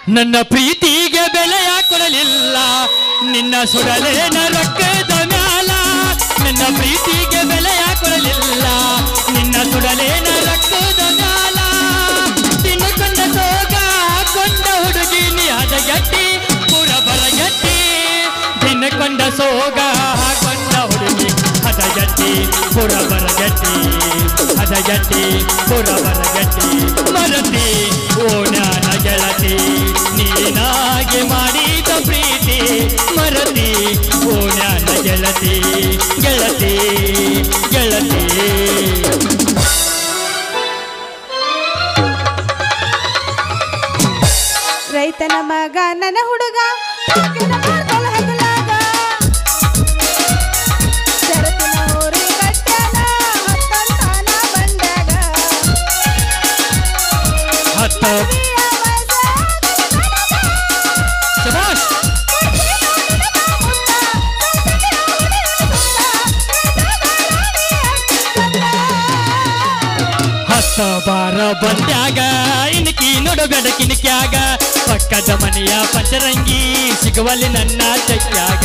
ನನ್ನ ಪ್ರೀತಿಗೆ ಬೆಲೆಯ ಕೊಡಲಿಲ್ಲ ನಿನ್ನ ಸುಡಲೇನ ರೊಕ್ಕದ ಮ್ಯಾಲ ನನ್ನ ಪ್ರೀತಿಗೆ ಬೆಲೆಯ ಕೊಡಲಿಲ್ಲ ನಿನ್ನ ಸುಡಲೇನ ರೊಕ್ಕದ ಮ್ಯಾಲ ತಿನ್ನಕೊಂಡ ಸೋಗ ಕೊಂಡ ಹುಡುಗಿ ನೀ ಹದಗಟ್ಟಿ ಪುರ ಬರಗಟ್ಟಿ ತಿನ್ನಕೊಂಡ ಸೋಗ ಕೊಂಡ ಹುಡುಗಿ ಹದಗಟ್ಟಿ ಪುರ ಬರಗಟ್ಟಿ ಹದಗಟ್ಟಿ ಪುರ ಬರಗಟ್ಟಿ ಮರತಿ ಓ ಜ್ಞಾನ ಗೆಳತಿ ನೀನಾಗೆ ಮಾಡಿದ ಪ್ರೀತಿ ಮರತಿ ಓ ಜ್ಞಾನ ಗೆಳತಿ ಗೆಳತಿ ಗೆಳತಿ ರೈತನ ಮಗ ನನ್ನ ಹುಡುಗ ಬಾರ ಬಂದ್ಯಾಗ ಇನ್ಕಿ ನೋಡಬೇಡ ಕಿಣಕ್ಯಾಗ ಪಕ್ಕದ ಮನೆಯ ಪಂಚರಂಗಿ ಸಿಗುವಲ್ಲಿ ನನ್ನ ಚಕ್ಯಾಗ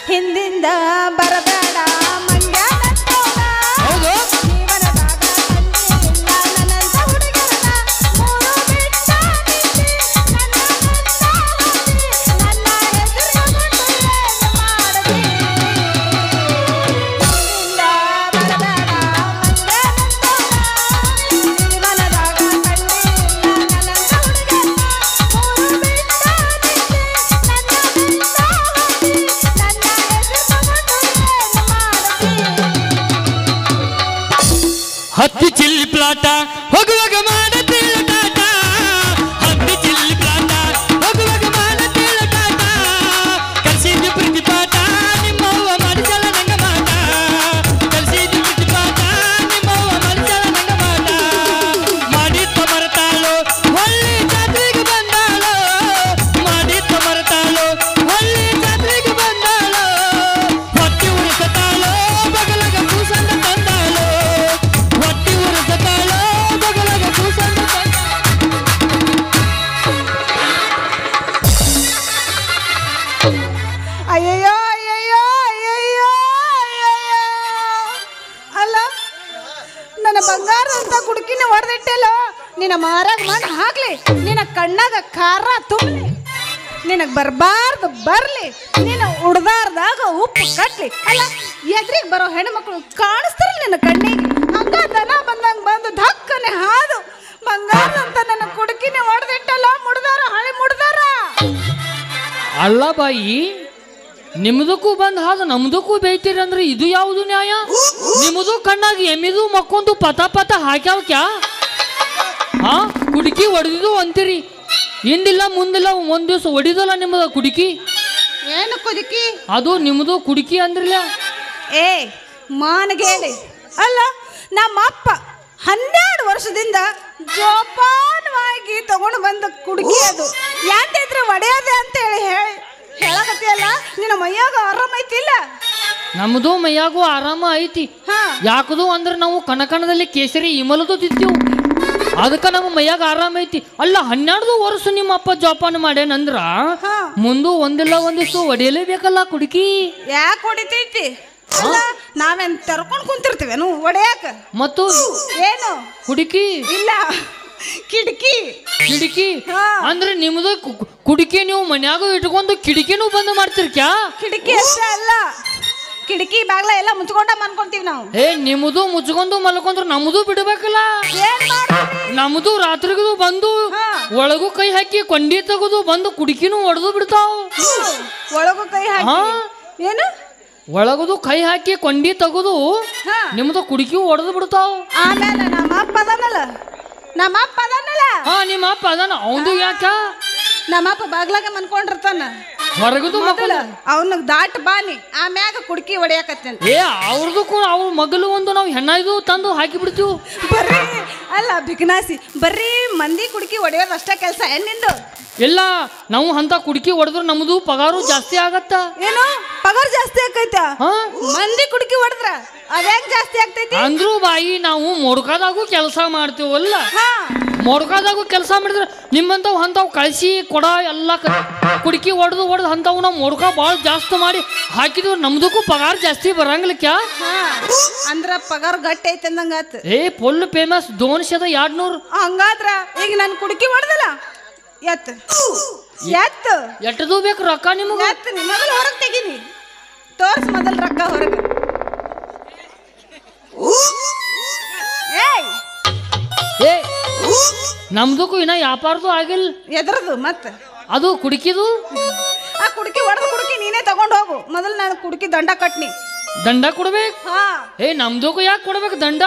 ಹಿಂದಿಂದ ಬರಬೇಡ ಹೌದು ಹತ್ತಿ ಚಿಲ್ಲಿ ಪ್ಲಾಟ ಹೋಗುವಾಗ ಮಾಡತೀಳ ಟಾಟ ಹತ್ತಿ ಚಿಲ್ಲಿ ಪ್ಲಾಟ ಹೋಗುವಾಗ ಮಾಡತೀಳ ಟಾಟ ಕಲ್ಸಿದ್ದು ಪ್ರತಿಪಾಠ ನಿಮ್ಮವ್ವ ಮಾಡಿಸಲ ನಂಗ ಮಾಟ ಕಲ್ಸಿದ್ದು ಪ್ರತಿಪಾಠ ನಿಮ್ಮವ್ವ ಮಾಡಿಸಲ ನಂಗ ಮಾಟ ಮಾಡಿತ್ತ ಮರತಾಳು ಒಳ್ಳೆ ಜಾತ್ರೆಗೆ ಬಂದಾಳು ಮಾಡಿತ್ತ ಮರತಾಳು ಒಳ್ಳೆ ಜಾತ್ರೆಗೆ ಬಂದಾಳು ಹೊಟ್ಟಿ ಉಳಿಸತಾಳು ಬಗಲಗ ಕೂಸಂದ ತಂದಾಳು ಅಯ್ಯಯ್ಯೋ ಅಯ್ಯಯ್ಯೋ ಅಯ್ಯಯ್ಯೋ ಅಲ್ಲ ನನ್ನ ಬಂಗಾರ ಅಂತ ಕುಡುಕಿನ ಹೊಡೆದಿಟ್ಟೆಲ್ಲೋ ನಿನ್ನ ಮಾರಾಗ ಮಣ್ಣು ಹಾಕ್ಲಿ ನಿನ್ನ ಕಣ್ಣಾಗ ಖಾರ ತುಂಬಲಿ ನಿನಗೆ ಬರಬಾರ್ದು ಬರಲಿ ನಿನ್ನ ಉಡ್ದಾರ್ದಾಗ ಉಪ್ಪು ಕಟ್ಲಿ ಅಲ್ಲ ಎದ್ರಿಗೆ ಬರೋ ಹೆಣ್ಮಕ್ಳು ಕಾಣಿಸ್ತಾರಲ್ಲ ನಿನ್ನ ಕಣ್ಣಿಗೆ ಹಂಗ ದನ ಬಂದಂಗೆ ಬಂದು ಧಕ್ಕನೆ ಹಾದು ಬಂಗಾರದಂತ ನನ್ನ ಕುಡುಕಿನ ಹೊಡೆದಿಟ್ಟಲ್ಲ ಮುಡ್ದಾರ ಹಳೆ ಮುಡ್ದಾರ ಅಲ್ಲ ಬಾಯಿ ನಿಮ್ದಕ್ಕೂ ಬಂದ್ ಹಾದು ನಮ್ದಕ್ಕೂ ಬೇಯ್ತೀರಿ ಅಂದ್ರೆ ಇದು ಯಾವುದು ನ್ಯಾಯ ನಿಮ್ಮದು ಕಣ್ಣಾಗಿ ಎಮ್ಮಿದು ಮಕ್ಕೊಂದು ಪತ ಪತ ಹಾಕ್ಯಾವ ಕ್ಯಾ ಹಾ ಕುಡುಕಿ ಹೊಡೆದಿದ್ದು ಅಂತೀರಿ ಹಿಂದಿಲ್ಲ ಮುಂದಿಲ್ಲ ಒಂದ್ ದಿವಸ ಹೊಡಿದಲ್ಲ ನಿಮ್ಮದ ಕುಡುಕಿ ಏನು ಕುದುಕಿ ಅದು ನಿಮ್ಮದು ಕುಡುಕಿ ಅಂದ್ರಲ್ಲ ಏ ಮಾನಗೇಳಿ ಅಲ್ಲ ನಮ್ಮಪ್ಪ 12 ವರ್ಷದಿಂದ ಜೋಪಾನವಾಗಿ ತಗೊಂಡು ಬಂದ ಕುಡುಕಿ ಅದು ಯಾತಿದ್ರೆ ಒಡೆಯೋದೆ ಅಂತ ಹೇಳಕತ್ತಿಯಲ್ಲ ನಿನ್ನ ಮೈಯಾಗ ಆರಾಮೈತಿಲ್ಲ ನಮ್ದು ಮೈಯಾಗೂ ಆರಾಮ ಐತಿ ಯಾಕದು ಅಂದ್ರೆ ನಾವು ಕಣಕಣದಲ್ಲಿ ಕೇಸರಿ ಇಮಲದು ತಿಂತೀವಿ ಅದಕ್ಕೆ ನಮ್ಮ ಮೈಯಾಗ ಆರಾಮ ಐತಿ ಅಲ್ಲ 12 ವರ್ಷ ನಿಮ್ಮ ಅಪ್ಪ ಜೋಪಾನ ಮಾಡ್ಯಾನಂದ್ರ ಮುಂದು ಒಂದಿಲ್ಲ ಒಂದಿಷ್ಟು ಒಡೆಯಲೇಬೇಕಲ್ಲ ಕುಡುಕಿ ಯಾಕೆ ಹೊಡಿತೈತಿ ನಾವೇನ್ ತರ್ಕೊಂಡ್ ಕುಂತಿರ್ತೀವೇನು ಒಡೆಯಾಕ ಮತ್ತು ಏನು ಕುಡುಕಿ ಇಲ್ಲ ಕಿಟಕಿ ಕಿಟಕಿ ಅಂದ್ರೆ ನಿಮ್ದು ಕುಡಿಕೆ ನೀವು ಮನ್ಯಾಗ ಇಟ್ಕೊಂಡು ಕಿಟಕಿನೂ ಬಂದ್ ಮಾಡ್ತೀರಿ ಕ್ಯಾ ಕಿಟಕಿ ಅಷ್ಟೇ ಅಲ್ಲ ಕಿಟಕಿ ಬಾಗ್ಲ ಎಲ್ಲ ಮುಚ್ಕೊಂಡ ಮನ್ಕೊಂತೀವಿ ನಾವು ಏ ನಿಮ್ಮದು ಮುಚ್ಕೊಂಡು ಮಲ್ಕೊಂಡ್ರೆ ನಮ್ದು ಬಿಡ್ಬೇಕಲ್ಲ ನಮ್ದು ರಾತ್ರಿಗೂ ಬಂದು ಒಳಗೂ ಕೈ ಹಾಕಿ ಕೊಂಡಿ ತೆಗೆದು ಬಂದು ಕುಡಿಕಿನೂ ಒಡೆದು ಬಿಡ್ತಾವ ಒಳಗೂ ಕೈ ಹಾಕಿ ಏನು ಒಳಗದು ಕೈ ಹಾಕಿ ಕೊಂಡಿ ತೆಗೆದು ನಿಮ್ದು ಕುಡಿಕಿ ಒಡೆದು ಬಿಡ್ತಾವ ಆಮೇಲೆ ನಮ್ಮ ಅಪ್ಪ ಅದನ್ನಲ್ಲ ನಿಮ್ಮ ಅಪ್ಪ ಅದಾನ ಅವಂದು ಯಾಕ ನಮ್ಮಪ್ಪ ಬಾಗ್ಲಾಗ ಮನ್ಕೊಂಡಿರ್ತಾನ ಹೊರಗದು ಮಕ್ಕಳು ಅವನ ದಾಟ್ ಬಾನಿ ಆಮ್ಯಾಗ ಕುಡ್ಕಿ ಹೊಡಿಯಾಕತ್ತಂತ ಏ ಅವ್ರದ್ದು ಕೂಡ ಅವ್ರ ಮಗಲು ಒಂದು ನಾವು ಹೆಣ್ಣಾಯ್ದು ತಂದು ಹಾಕಿ ಬಿಡ್ತೀವಿ ಬರ್ರಿ ಅಲ್ಲ ಬಿಗ್ನಾಸಿ ಬರ್ರಿ ಮಂದಿ ಕುಡ್ಕಿ ಹೊಡೆಯೋದು ಅಷ್ಟೇ ಕೆಲಸ ನಿಂದು ಎಲ್ಲ ನಾವು ಅಂತ ಕುಡ್ಕಿ ಹೊಡೆದ್ರು ನಮ್ದು ಪಗಾರು ಜಾಸ್ತಿ ಆಗತ್ತ ಏನು ಪಗಾರ ಜಾಸ್ತಿ ಆಕೈತ ಮಂದಿ ಕುಡ್ಕಿ ಹೊಡೆದ್ರ ಅದ್ಯಾಕ್ ಜಾಸ್ತಿ ಆಗ್ತೈತಿ ಅಂದ್ರು ಬಾಯಿ ನಾವು ಮೊಡ್ಕಾದಾಗೂ ಕೆಲಸ ಮಾಡ್ತೀವಲ್ಲ ಹಾ ಮೊಡ್ಕಾದಾಗೂ ಕೆಲಸ ಮಾಡಿದ್ರೆ ನಿಮ್ಮಂತವ್ ಅಂಥವು ಕಳಿಸಿ ಕೊಡ ಎಲ್ಲ ಕುಡುಕಿ ಹೊಡೆದು ಅಂಥವು ನಾವು ಮೊಡ್ಕ ಭಾಳ ಜಾಸ್ತಿ ಮಾಡಿ ಹಾಕಿದ್ವಿ ನಮ್ದಕ್ಕೂ ಪಗಾರ ಜಾಸ್ತಿ ಬರಂಗಿಲ್ಲ ಕ್ಯಾ ಹಾ ಅಂದ್ರ ಪಗಾರ ಗಟ್ಟಿ ಐತೆ ಅಂದಂಗಾತ ಏ ಫುಲ್ ಫೇಮಸ್ 200 ಹಂಗಾದ್ರ ಈಗ ನಾನು ಕುಡುಕಿ ಹೊಡೆದಲ್ಲ ಎತ್ ಎತ್ ಎಟ್ಟದು ಬೇಕು ರೊಕ್ಕ ನಿಮಗೆ ಎತ್ ಮೊದಲು ಹೊರಗೆ ತೆಗೀನಿ ತೋರ್ಸ್ ಮೊದಲು ರೊಕ್ಕ ಹೊರಗೆ ಏಯ್ ಏ ನಮ್ದಕ್ಕೂ ಇನ್ನ ವ್ಯಾಪಾರದು ಆಗಿಲ್ಲ ಎದ್ರದು ಮತ್ತೆ ಅದು ಕುಡುಕಿದು ಆ ಕುಡುಕಿ ಹೊಡೆದು ಕುಡುಕಿ ನೀನೇ ತಗೊಂಡು ಹೋಗು ಮೊದಲು ನಾನು ಕುಡುಕಿ ದಂಡ ಕಟ್ನಿ ದಂಡ ಕೊಡ್ಬೇಕು ಹಾ ಏ ನಮ್ದಕ್ಕೂ ಯಾಕೆ ಕೊಡ್ಬೇಕು ದಂಡ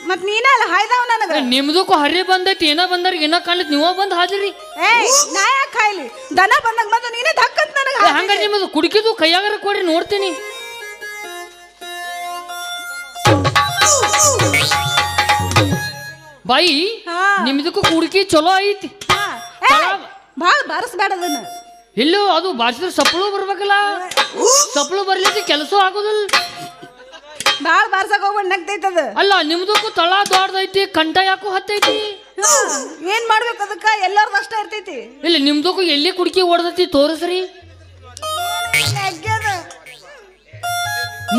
ಮತ್ ನೀನ ಅಲ್ಲ ಹಾಯ್ದಾವ್ ನನಗ ನಿಮ್ದಕ್ಕೂ ಹರಿ ಬಂದೈತಿ ಏನ ಬಂದವ್ರಿಗೆ ಏನ ಕಾಣ್ಲಿಕ್ ನೀವ ಬಂದ್ ಹಾದಿರಿ ಏಯ್ ನಾ ಯಾಕೆ ಹಾಯ್ಲಿ ದನ ಬಂದಾಗ ಬಂದು ನೀನೇ ಧಕ್ಕಂತ ನನಗ ಹಂಗ ನಿಮ್ಮದು ಕುಡುಕಿದು ಕೈಯಾಗಾರ ಕೊಡ್ರಿ ನೋಡ್ತೀನಿ ಬಾಯಿ ನಿಮ್ದಕ್ಕೂ ಕುಡುಕಿ ಚಲೋ ಐತಿ ಭಾಳ ಬಾರಿಸ್ಬೇಡ ಅದನ್ನ ಇಲ್ಲೂ ಅದು ಬಾರಿಸಿದ್ರೆ ಸಪ್ಪಳು ಬರ್ಬೇಕಲ್ಲ ಸಪ್ಪಳು ಬರ್ಲಿಕ್ಕೆ ಕೆಲಸ ಆಗೋದಿಲ್ಲ ಭಾಳ ಬಾರ್ಸಕ್ ಹೋಗ್ಬೇಡ ನಗ್ತೈತದ ಅಲ್ಲ ನಿಮ್ದಕ್ಕೂ ತಳ ದೊಡ್ಡದೈತಿ ಕಂಠ ಯಾಕೋ ಹತ್ತೈತಿ ಏನ್ ಮಾಡ್ಬೇಕು ಅದಕ್ಕ ಎಲ್ಲಾರ್ದು ಅಷ್ಟ ಇರ್ತೈತಿ ಇಲ್ಲ ನಿಮ್ದಕ್ಕೂ ಎಲ್ಲಿ ಕುಡುಕಿ ಹೊಡೆದೈತಿ ತೋರಿಸ್ರಿ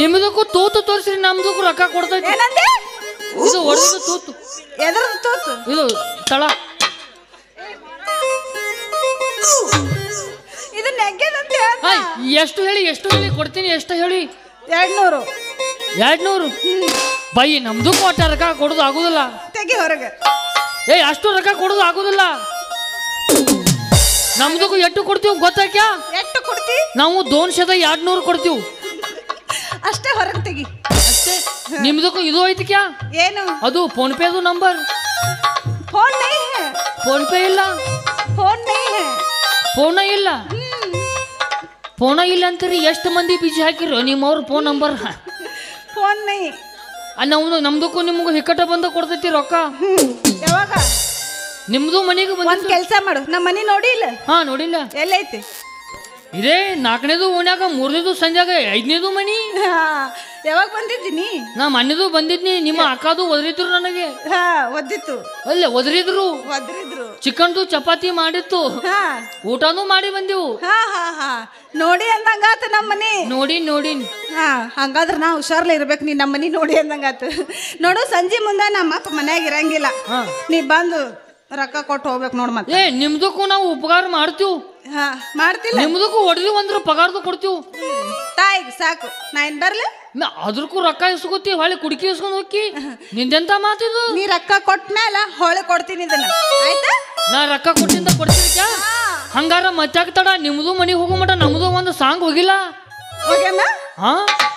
ನಿಮ್ದಕ್ಕೂ ತೂತು ತೋರಿಸ್ರಿ ನಮ್ದಕ್ಕೂ ರೊಕ್ಕ ಕೊಡ್ತೈತಿ ಏನಂದೆ ಇದು ಹೊಡೆದು ತೂತು ಎದ್ರದ್ದು ತೋತು ಇದು ತಳ ಇದು ನೆಗ್ಗೆದಂತೆ ಎಷ್ಟು ಹೇಳಿ ಕೊಡ್ತೀನಿ ಎಷ್ಟು ಹೇಳಿ 200 200 ಬೈ ನಮ್ದು ಕೊಟ್ಟ ರೊಕ್ಕ ಕೊಡೋದು ಆಗುದಿಲ್ಲ ತೆಗಿ ಹೊರಗೆ ಏ ಅಷ್ಟು ರೊಕ್ಕ ಕೊಡೋದು ಆಗುದಿಲ್ಲ ನಮ್ದಕ್ಕೂ ಎಷ್ಟು ಕೊಡ್ತೀವಿ ಗೊತ್ತಾಕ್ಯಾ ಎಷ್ಟು ಕೊಡ್ತಿ ನಾವು 200 ಕೊಡ್ತೀವಿ ಅಷ್ಟೇ ಹೊರಗೆ ತೆಗಿ ಅಷ್ಟೇ ನಿಮ್ದಕ್ಕೂ ಇದು ಐತಿ ಕ್ಯಾ ಏನು ಅದು ಫೋನ್ ಪೇದು ನಂಬರ್ ಫೋನ್ ನೈ ಹೈ ಫೋನ್ ಪೇ ಇಲ್ಲ ಫೋನ್ ನೈ ಹೈ ಫೋನ ಇಲ್ಲ ಫೋನ ಇಲ್ಲ ಅಂತೀರಿ ಎಷ್ಟು ಮಂದಿ ಬಿಜಿ ಹಾಕಿರೋ ನಿಮ್ಮವ್ರ ಫೋನ್ ನಂಬರ್ ಫೋನ್ ನೈ ನಾವು ನಮ್ದಕ್ಕೂ ನಿಮ್ಗೂ ಹಿಕ್ಕಟ ಬಂದ ಕೊಡ್ತೈತಿ ರೊಕ್ಕ ಯಾವಾಗ ನಿಮ್ದು ಮನೆಗೆ ಒಂದ್ ಬಂದ ಕೆಲಸ ಮಾಡು ನಮ್ಮ ಮನೆ ನೋಡಿ ಇಲ್ಲ ಹಾ ನೋಡಿಲ್ಲ ಎಲ್ಲೈತಿ ಇದೇ 4ನೇದು ಓಣ್ಯಾಗ 3ನೇದು ಸಂಜಾಗ 5ನೇದು ಮನಿ ಯಾವಾಗ ಬಂದಿದ್ದೀನಿ ನಾ ಮನೆದು ಬಂದಿದ್ನಿ ನಿಮ್ಮ ಅಕ್ಕದು ಒದರಿದ್ರು ನನಗೆ ಹಾ ಒದ್ದಿತ್ತು ಅಲ್ಲೇ ಒದರಿದ್ರು ಚಿಕನ್ದು ಚಪಾತಿ ಮಾಡಿತ್ತು ಹಾ ಊಟನೂ ಮಾಡಿ ಬಂದೆವು ಹಾ ಹಾ ಹಾ ನೋಡಿ ಅಂದಂಗಾತ ನಮ್ಮ ಮನೆ ನೋಡಿ ಹಾ ಹಂಗಾದ್ರೆ ನಾ ಹುಷಾರ್ಲೆ ಇರ್ಬೇಕು ನೀ ನಮ್ಮ ಮನೆ ನೋಡಿ ಅಂದಂಗಾತು ನೋಡು ಸಂಜೆ ಮುಂದೆ ನಮ್ಮ ಅಪ್ಪ ಮನ್ಯಾಗ ಇರಂಗಿಲ್ಲ ನೀ ಬಂದು ರೊಕ್ಕ ಕೊಟ್ಟು ಹೋಗ್ಬೇಕು ನೋಡ್ ಮತ್ತೆ ಏ ನಿಮ್ದಕ್ಕೂ ನಾವು ಉಪಕಾರ ಮಾಡ್ತೀವಿ ಹಾ ಮಾಡ್ತಿಲ್ಲ ನಿಮ್ದಕ್ಕೂ ಹೊಡೆದಿವಿ ಅಂದ್ರೆ ಪಗಾರದು ಕೊಡ್ತೀವಿ ತಾಯಿಗೆ ಸಾಕು ನಾ ಏನ್ ಬರ್ಲಿ ಅದ್ರಕ್ಕೂ ರೊಕ್ಕ ಇಸ್ಕೊತೀವಿ ಹೊಳೆ ಕುಡುಕಿ ಇಸ್ಕೊಂಡು ಹೋಗಿ ನಿಂದೆಂತ ಮಾತಿದು ನೀ ರೊಕ್ಕ ಕೊಟ್ಟ ಮೇಲೆ ಹೊಳೆ ಕೊಡ್ತೀನಿ ಇದನ್ನ ಆಯ್ತಾ ನಾ ರೊಕ್ಕ ಕೊಟ್ಟಿಂದ ಕೊಡ್ತೀವಿ ಹಂಗಾರ ಮತ್ತಾಕ ತಡ ನಿಮ್ದು ಮನೆಗೆ ಹೋಗೋ ಮಟ ನಮ್ದು ಒಂದು ಸಾಂಗ್ ಹೋಗಿಲ್ಲ ಹೋಗ್ಯಾನ ಹಾ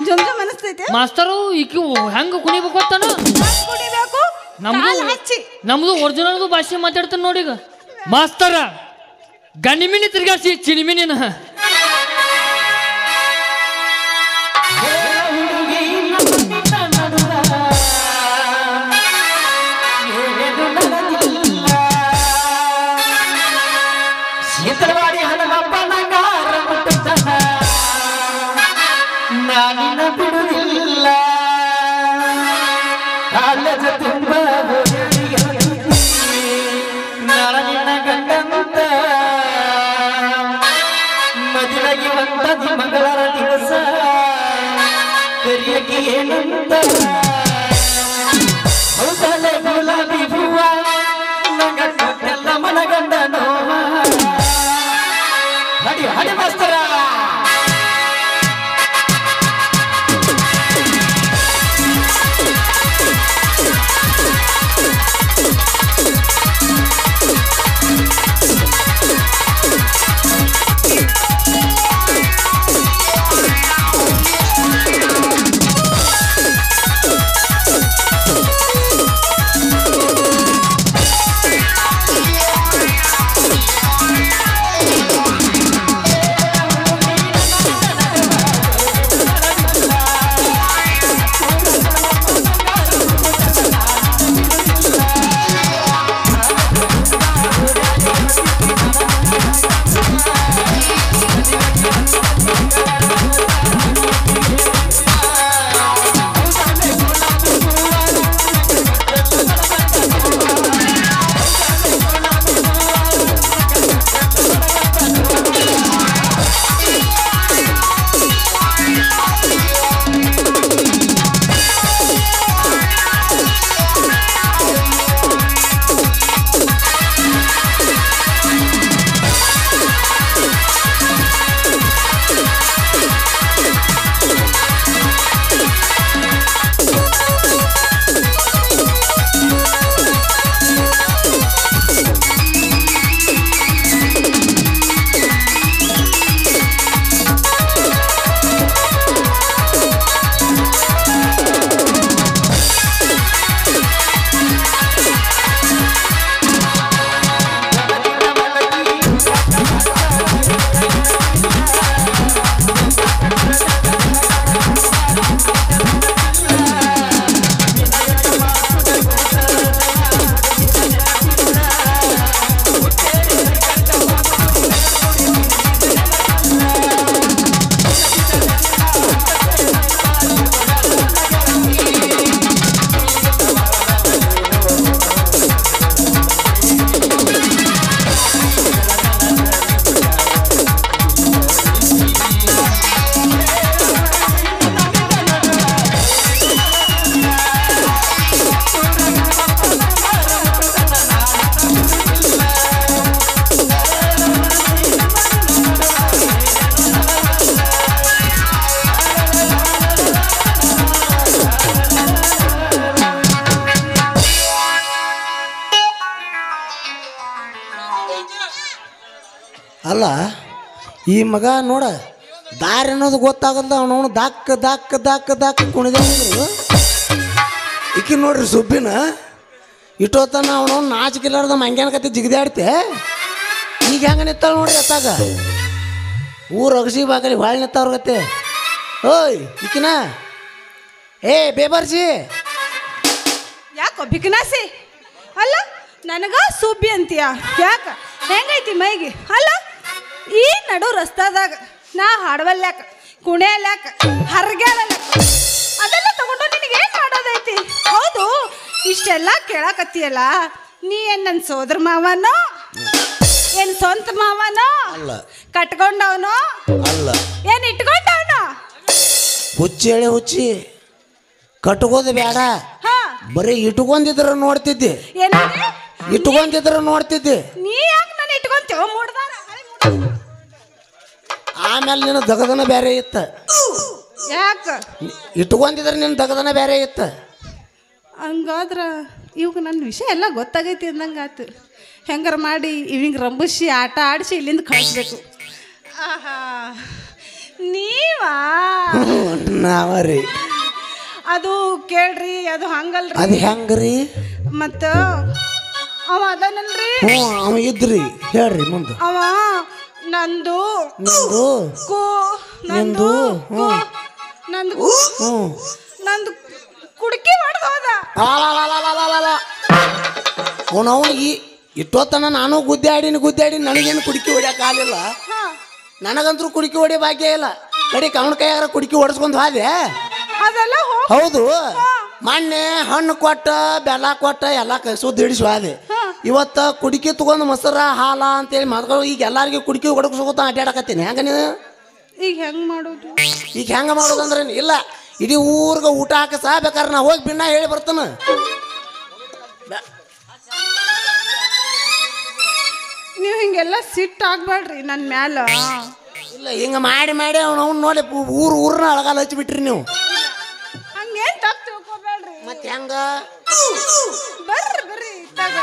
ಜುಮ್ ಅನಿಸ್ತೈತೆ ಮಾಸ್ತರು ಈಕಿ ಹೆಂಗ ಕುಣಿಬೇಕು ಗೊತ್ತಾನ ಕುಡಿಬೇಕು ನಮ್ದು ಒರಿಜಿನಲ್ದು ಭಾಷೆ ಮಾತಾಡ್ತಾನೆ ನೋಡೀಗ ಮಾಸ್ತರ ಗಣಿಮಿನಿ ತಿರ್ಗಾಸಿ ಚಿಣಿಮಿನಿನ ನಾನಿನ ಬಿಡುವುದಿಲ್ಲ ಕಾಲದ ತುಂಬ ನಾಳಿನ ಗಂಡಂತ ಮದುವೆಗೆ ಬಂದದಿ ಮಂಗಳರ ದಿವಸ ಕರಿಯಕ್ಕೆ ಏನಂತ ಹೌದಲೆ ಗುಲಾಬಿ ಹೂವ ನಂಗ ಕೊಟ್ಟೆಲ್ಲ ಮನಗಂಡ ನೋವ ಹಡಿ ಮಾಸ್ತರ ಅಲ್ಲ ಈ ಮಗ ನೋಡ ದಾರಿ ಅನ್ನೋದು ಗೊತ್ತಾಗಲ್ಲ ಅವನವನು ದಾಕ್ ದಾಕ್ ದಾಕ್ ದಾಕ್ ಕುಣಿದ್ರು ಈಕಿ ನೋಡ್ರಿ ಸುಬ್ಬಿನ ಇಟ್ಟೋತನ ಅವನವನು ನಾಚಿಕಿಲ್ಲಾರ್ದ ಮಂಗ್ಯಾನ ಕತ್ತಿ ಜಿಗಿದಾಡ್ತೆ ಈಗ ಹೆಂಗೆ ನಿತ್ತಾಳ ನೋಡ್ರಿ ಅತ್ತಾಗ ಊರು ಅಗಸಿ ಬಾಕಲಿ ಭಾಳ ನಿತ್ತವ್ರ ಗತ್ತೆ ಓಯ್ ಈಕಿನ ಏ ಬೇಬರ್ಜಿ ಯಾಕೋ ಬಿಕನಾಸಿ ಅಲ್ಲ ನನಗ ಸುಬ್ಬಿ ಅಂತೀಯ ಯಾಕ ಹೆಂಗೈತಿ ಮೈಗೆ ಅಲ್ಲ ಈ ನಡು ರಸ್ತಾದಾಗ ನಾ ಹಾಡವಲ್ಯಾಕ ಕುಣಿಯಲ್ಯಾಕ ಹರ್ಗ್ಯಾಳಲ್ಯಾಕ ಅದೆಲ್ಲ ತಗೊಂಡು ನಿನಗೆ ಏನು ಮಾಡೋದೈತಿ ಹೌದು ಇಷ್ಟೆಲ್ಲ ಕೇಳಕತ್ತೀಯಲ್ಲ ನೀ ಏನು ನನ್ನ ಸೋದರ ಮಾವನೋ ಏನು ಸ್ವಂತ ಮಾವನೋ ಅಲ್ಲ ಕಟ್ಕೊಂಡವನೋ ಅಲ್ಲ ಏನು ಇಟ್ಕೊಂಡವನೋ ಹುಚ್ಚಿ ಹೇಳಿ ಹುಚ್ಚಿ ಕಟ್ಕೋದು ಬೇಡ ಹಾ ಬರೀ ಇಟ್ಕೊಂಡಿದ್ರ ನೋಡ್ತಿದ್ದೆ ಏನಂದ್ರೆ ಇಟ್ಕೊಂಡಿದ್ರ ನೋಡ್ತಿದ್ದೆ ನೀ ಯಾಕೆ ನಾನು ಇಟ್ಕೊಂತೇವ ಮೂಡ್ದಾರ ಆಮೇಲೆ ನಿನ್ನ ದಗದನ ಬೇರೆ ಇತ್ತ ಯಾಕ ಇಟ್ಕೊಂಡಿದ್ರೆ ನಿನ್ನ ದಗದನ ಬೇರೆ ಇತ್ತ ಹಂಗಾದ್ರ ಇವಾಗ ನನ್ನ ವಿಷಯ ಎಲ್ಲ ಗೊತ್ತಾಗೈತಿ ಅಂದಂಗೆ ಆತು ಹೆಂಗಾರ ಮಾಡಿ ಇವಿಂಗೆ ರಂಬುಸಿ ಆಟ ಆಡಿಸಿ ಇಲ್ಲಿಂದ ಕಳಿಸ್ಬೇಕು ಆಹಾ ನೀವಾ ನಾವರಿ ಅದು ಕೇಳ್ರಿ ಅದು ಹಂಗಲ್ರಿ ಅದು ಹೆಂಗ್ರಿ ಮತ್ತು ಅವ ಅದನಲ್ರಿ ಹ್ಞೂ ಅವ ಇದ್ರಿ ಹೇಳ್ರಿ ಮುಂದೆ ಅವ ನಂದು ನಿಂದು ಕೂ ನಿಂದು ಹ್ಞೂ ನಂದು ಹ್ಞೂ ನಂದು ಕುಡುಕಿ ಹೊಡೆದೋದ ಅವನವನು ಈ ಇಟ್ಟೋತನ ನಾನು ಗುದ್ದಾಡಿ ನನಗೇನು ಕುಡುಕಿ ಹೊಡ್ಯಕ್ಕೆ ಆಗಲಿಲ್ಲ ನನಗಂತೂ ಕುಡುಕಿ ಹೊಡಿ ಭಾಗ್ಯ ಇಲ್ಲ ಕಡೆ ಅವನ ಕೈಯಾರ ಕುಡುಕಿ ಹೊಡೆಸ್ಕೊಂಡು ಹಾದೆ ಅದೆಲ್ಲ ಹೌದು ಮೊನ್ನೆ ಹಣ್ಣು ಕೊಟ್ಟ ಬೆಲ್ಲ ಕೊಟ್ಟ ಎಲ್ಲ ಸುದ್ದಿ ಹಿಡಿಸಿ ಹಾದೆ ಇವತ್ತು ಕುಡುಕಿ ತಗೊಂಡು ಮೊಸರ ಹಾಲ ಅಂತೇಳಿ ಮಕ್ಕಳು ಈಗ ಎಲ್ಲರಿಗೂ ಕುಡುಕಿ ಹೊಡಕ್ಸೋತ ಅಡ್ಡಾಡಕತ್ತೀನಿ ಹೆಂಗ ನೀನು ಈಗ ಹೆಂಗ್ ಮಾಡೋದು ಈಗ ಹೆಂಗ ಮಾಡೋದಂದ್ರೆ ಇಲ್ಲ ಇಡೀ ಊರ್ಗ ಊಟ ಹಾಕಸ ಬೇಕಾದ್ರೆ ನಾ ಹೋಗಿ ಬಿನ್ನ ಹೇಳಿ ಬರ್ತಾನ ನೀವು ಹಿಂಗೆಲ್ಲ ಸಿಟ್ಟು ಆಗ್ಬೇಡ್ರಿ ನನ್ನ ಮ್ಯಾಲ ಇಲ್ಲ ಹಿಂಗ ಮಾಡಿ ಅವ್ನು ನೋಡಿ ಊರ್ನ ಅಳಗಾಲ ಹಚ್ಚಿಬಿಟ್ರಿ ನೀವು ಹಂಗೇನ್ ತಪ್ಪು ತಿಳ್ಕೊಬೇಡ್ರಿ ಮತ್ತೆ ಹೆಂಗ ಬರ್ರಿ ಇತ್ತಾಗ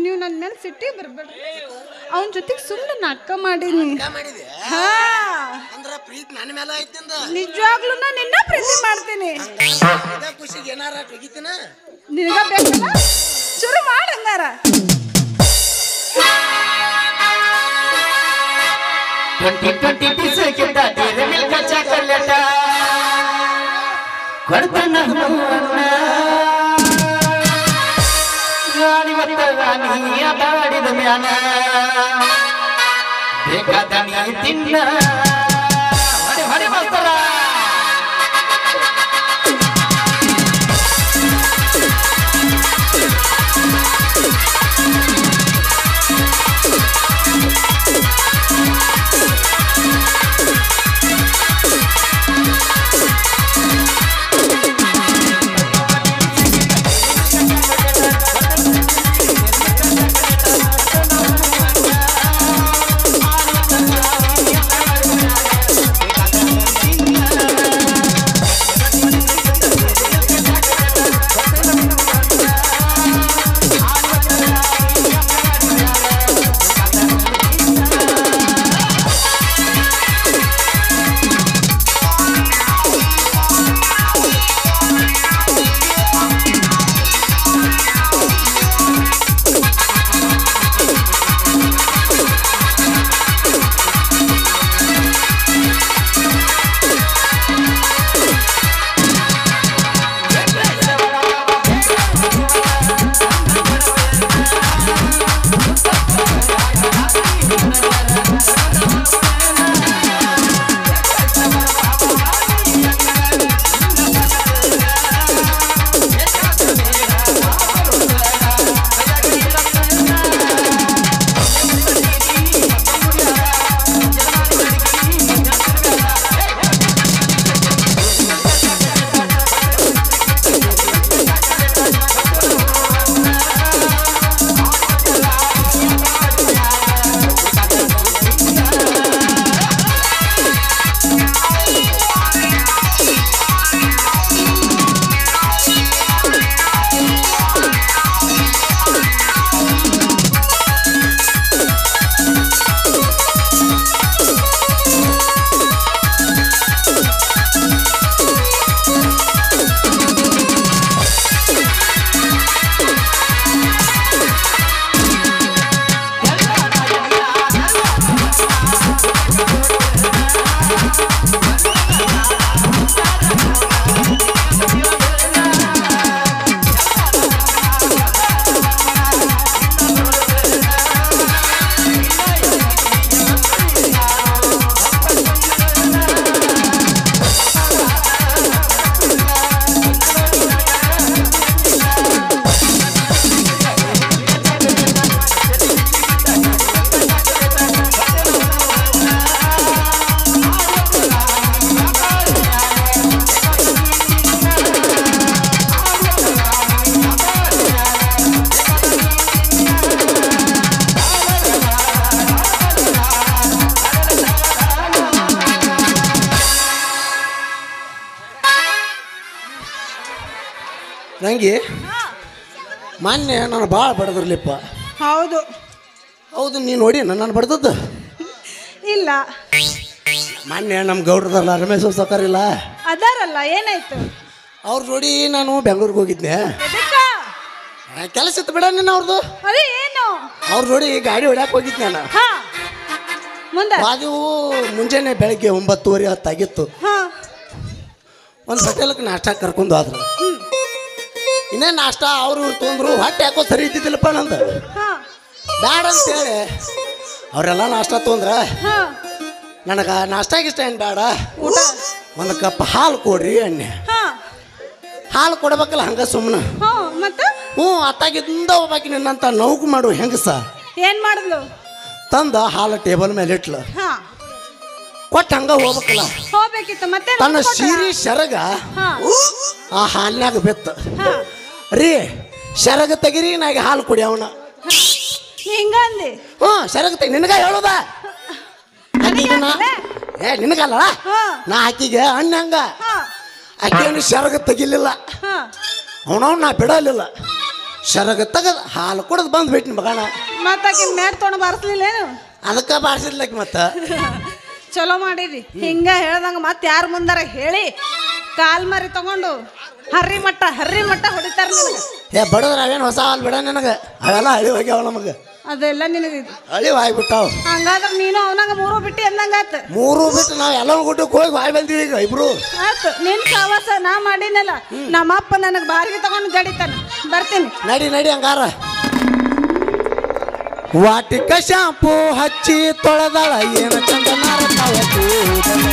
ನೀವು ನನ್ನ ಮೇಲೆ ಸಿಟ್ಟಿಗೆ ಬರ್ಬೇಡ್ರಿ ಅವನ ಜೊತೆಗೆ ಸುಮ್ಮನೆ ನಾಟಕ ಮಾಡೀನಿ ಹಾ ಅಂದ್ರ ಪ್ರೀತಿ ನನ್ನ ಮೇಲೆ ಐತಿ ನಿಜವಾಗ್ಲೂ ನಾನು ನಿನ್ನ ಪ್ರೀತಿ ಮಾಡ್ತೀನಿ ಖುಷಿಗೆ ಏನಾರ ತೆಗಿತೀನ ನಿನಗ ಬೇಕಲ್ಲ ಶುರು ಮಾಡಂಗಾರ 2020 ಬಿಸಕಿದ್ದ ತೀರ ಮಿಲ್ಕ ಚಾಕಲೇಟ ಕೊಡ್ತನ ಗಾಡಿ ಮತ್ತಗಾನಿ ಆಟಾಡಿದ ಮ್ಯಾಲ ಬೇಕಾದ ನೀ ತಿನ್ನ ಹೊಡಿ ಬರ್ತಾರ ತಂಗಿ ಮಾನ್ಯ ನಾನು ಭಾಳ ಬಡದ್ರಲಿಪ್ಪ. ಹೌದು. ಹೌದು, ನೀನು ನೋಡಿ ನಾನು ಬಡ್ದದ್ದು ಇಲ್ಲ. ಮಾನ್ಯ ನಮ್ಮ ಗೌಡ್ರದಲ್ಲ ರಮೇಶ್ ಸಾಕಾರಿಲ್ಲ ಅದಾರಲ್ಲ, ಏನಾಯ್ತು? ಅವ್ರ ಜೋಡಿ ನಾನು ಬೆಂಗಳೂರಿಗೆ ಹೋಗಿದ್ದೆ. ಕೆಲಸ ಇತ್ತು ಬಿಡ ನೀನು ಅವ್ರದ್ದು. ಅದೇ ಏನು? ಅವ್ರ ಜೋಡಿ ಗಾಡಿ ಹೊಡ್ಯಾಕೆ ಹೋಗಿದ್ದೆ ನಾನು. ಮುಂದೆ ಅದು ಮುಂಜಾನೆ ಬೆಳಗ್ಗೆ 9:30 10 ಒಂದು ಹೋಟೆಲ್ಗೆ ನಾಷ್ಟ ಕರ್ಕೊಂಡು ಆದ್ರು. ಇನ್ನೇ ನಾಷ್ಟ ಅವ್ರು ಇವ್ರು ತೊಂದ್ರು. ಹೊಟ್ಟೆ ಯಾಕೋ ಸರಿ ಇದ್ದಿದ್ದಿಲ್ಲಪ್ಪ ನಂದು. ಬ್ಯಾಡ ಅಂತೇಳಿ ಅವರೆಲ್ಲ ನಾಷ್ಟ ತೊಂದ್ರ. ನನಗೆ ನಾಷ್ಟಾಗಿಷ್ಟ ಏನು ಬೇಡ, ಒಂದು ಕಪ್ ಹಾಲು ಕೊಡ್ರಿ ಅಣ್ಣೆ. ಹಾಲು ಕೊಡ್ಬೇಕಲ್ಲ ಹಂಗ ಸುಮ್ಮನೆ. ಅತ್ತಾಗಿಂದ ಹೋಗ್ಬೇಕು ನಿನ್ನಂತ ನೌಕು ಮಾಡು ಹೆಂಗಸ ಏನ್ ಮಾಡಿದ್ಲು? ತಂದ ಹಾಲು ಟೇಬಲ್ ಮೇಲೆ ಇಟ್ಲು. ಕೊಟ್ಟು ಹಂಗ ಹೋಗ್ಬೇಕಲ್ಲ. ಹೋಗ್ಬೇಕಿತ್ತು ಮತ್ತೆ ತನ್ನ ಸೀರೆ ಸೆರಗ ಆ ಹಾಲ್ನಾಗ ಬೆತ್ತ. ರೀ ಸೆರಗ ತೆಗಿರಿ, ನಾಗ ಹಾಲು ಕುಡಿ ಅವನ. ಹಿಂಗಂದಿ? ಸೆರಗ ತೆಗಿ. ನಿನಗ ಹೇಳುದ ನಿನಗಲ್ಲ, ನಾ ಆಕಿಗೆ ಅಣ್ಣ ಹಂಗ ಆಕೆಯನ್ನು ಸೆರಗ ತೆಗಿಲಿಲ್ಲ. ಅವನವ್ ನಾ ಬಿಡಲಿಲ್ಲ. ಸೆರಗ ತೆಗದ ಹಾಲು ಕುಡದ್ ಬಂದ್ಬಿಟ್ಟು ಮಗಣ. ಮತ್ತಾಕಿನ ಮೇಡ್ ತೊಗೊಂಡು ಬಾರಿಸ್ಲಿಲ್ಲೇನು? ಅದಕ್ಕೆ ಬಾರಿಸಿದ್ಲಕ್ಕೆ ಮತ್ತ. ಚಲೋ ಮಾಡಿರಿ. ಹಿಂಗ ಹೇಳ್ದಂಗ ಮತ್ತೆ ಯಾರ ಮುಂದಾರ ಹೇಳಿ ಕಾಲ್ ಮಾರಿ ತಗೊಂಡು ಹರ್ರಿ ಮಟ್ಟ ಹೊಡಿತಾರ ನಿನಗೆ. ಬಡದ್ರ ಅವೇನು ಹೊಸ ಹಾಲು ಬಿಡ ನನಗೆ, ಅವೆಲ್ಲ ಹಳಿ ಹೋಗ್ಯಾವ ನಮಗೆ. ಅದೆಲ್ಲ ನಿನಗೆ ಹಳಿ ಆಗ್ಬಿಟ್ಟಾವ. ಹಂಗಾದ್ರೆ ನೀನು ಅವನಾಗ 3 ಬಿಟ್ಟು ಎಂದಂಗಾತ. 3 ಬಿಟ್ಟು ನಾವು ಎಲ್ಲ ಗುಡ್ಡಕ್ಕೆ ಹೋಗಿ ಬಾಯ್ ಬಂದೀವಿ ಈಗ ಇಬ್ರು. ಆಯ್ತು, ನಿನ್ ಸಾವಾಸ ನಾ ಮಾಡಿನಲ್ಲ. ನಮ್ಮಪ್ಪ ನನಗೆ ಬಾರಿಗೆ ತಗೊಂಡು ಜಡಿತಾನೆ. ಬರ್ತೀನಿ. ನಡಿ ಹಂಗಾರ. ವಾಟಿಕ ಶಾಂಪು ಹಚ್ಚಿ ತೊಳೆದಳ ಏನು ಚಂದ ನಾರತಾವ ಕೂದಲ.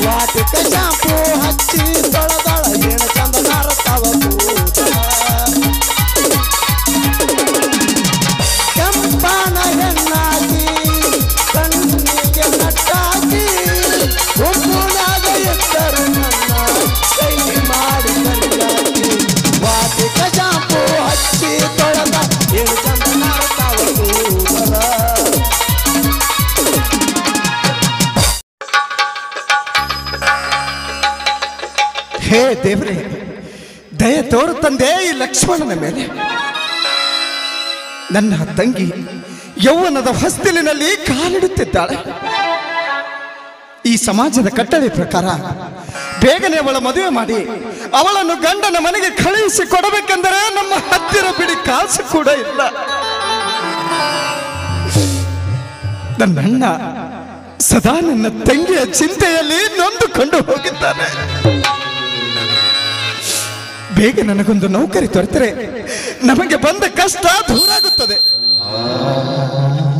ವಾಟಿಕ ಶಾಂಪು ಹಚ್ಚಿ ತೊಳೆದಳ ಏನು ಚಂದ ನಾರತಾವ ಕೂದಲ. ಕೆಂಪನ ಹೆಣ್ಣಾಗಿ ಕಣ್ಣಿಗೆ ನಟ್ಟಾಗಿ ಉಪ್ಪುನಾಗ ಎತ್ತರು ನನ್ನ ಕೈ ಮಾಡಿ ಕಣ್ಣಾಗಿ. ವಾಟಿಕ ಶಾಂಪು ಹಚ್ಚಿ ತೊಳೆದ ಏನು ಚಂದ ನಾರತಾವ ಕೂದಲ. ಹೇ ದೇವ್ರೆ, ದಯ ತೋರು ತಂದೆ ಈ ಲಕ್ಷ್ಮಣನ ಮೇಲೆ. ನನ್ನ ತಂಗಿ ಯೌವನದ ಹೊಸ್ತಿಲಿನಲ್ಲಿ ಕಾಲಿಡುತ್ತಿದ್ದಾಳೆ. ಈ ಸಮಾಜದ ಕಟ್ಟಳೆ ಪ್ರಕಾರ ಬೇಗನೆ ಅವಳ ಮದುವೆ ಮಾಡಿ ಅವಳನ್ನು ಗಂಡನ ಮನೆಗೆ ಕಳುಹಿಸಿ ಕೊಡಬೇಕೆಂದರೆ ನಮ್ಮ ಹತ್ತಿರ ಬಿಡಿ ಕಾಸು ಕೂಡ ಇಲ್ಲ. ನನ್ನಣ್ಣ ಸದಾ ನನ್ನ ತಂಗಿಯ ಚಿಂತೆಯಲ್ಲಿ ನೊಂದುಕೊಂಡು ಹೋಗಿದ್ದಾನೆ. ಬೇಗ ನನಗೊಂದು ನೌಕರಿ ದೊರೆತರೆ ನಮಗೆ ಬಂದ ಕಷ್ಟ ದೂರಾಗುತ್ತದೆ.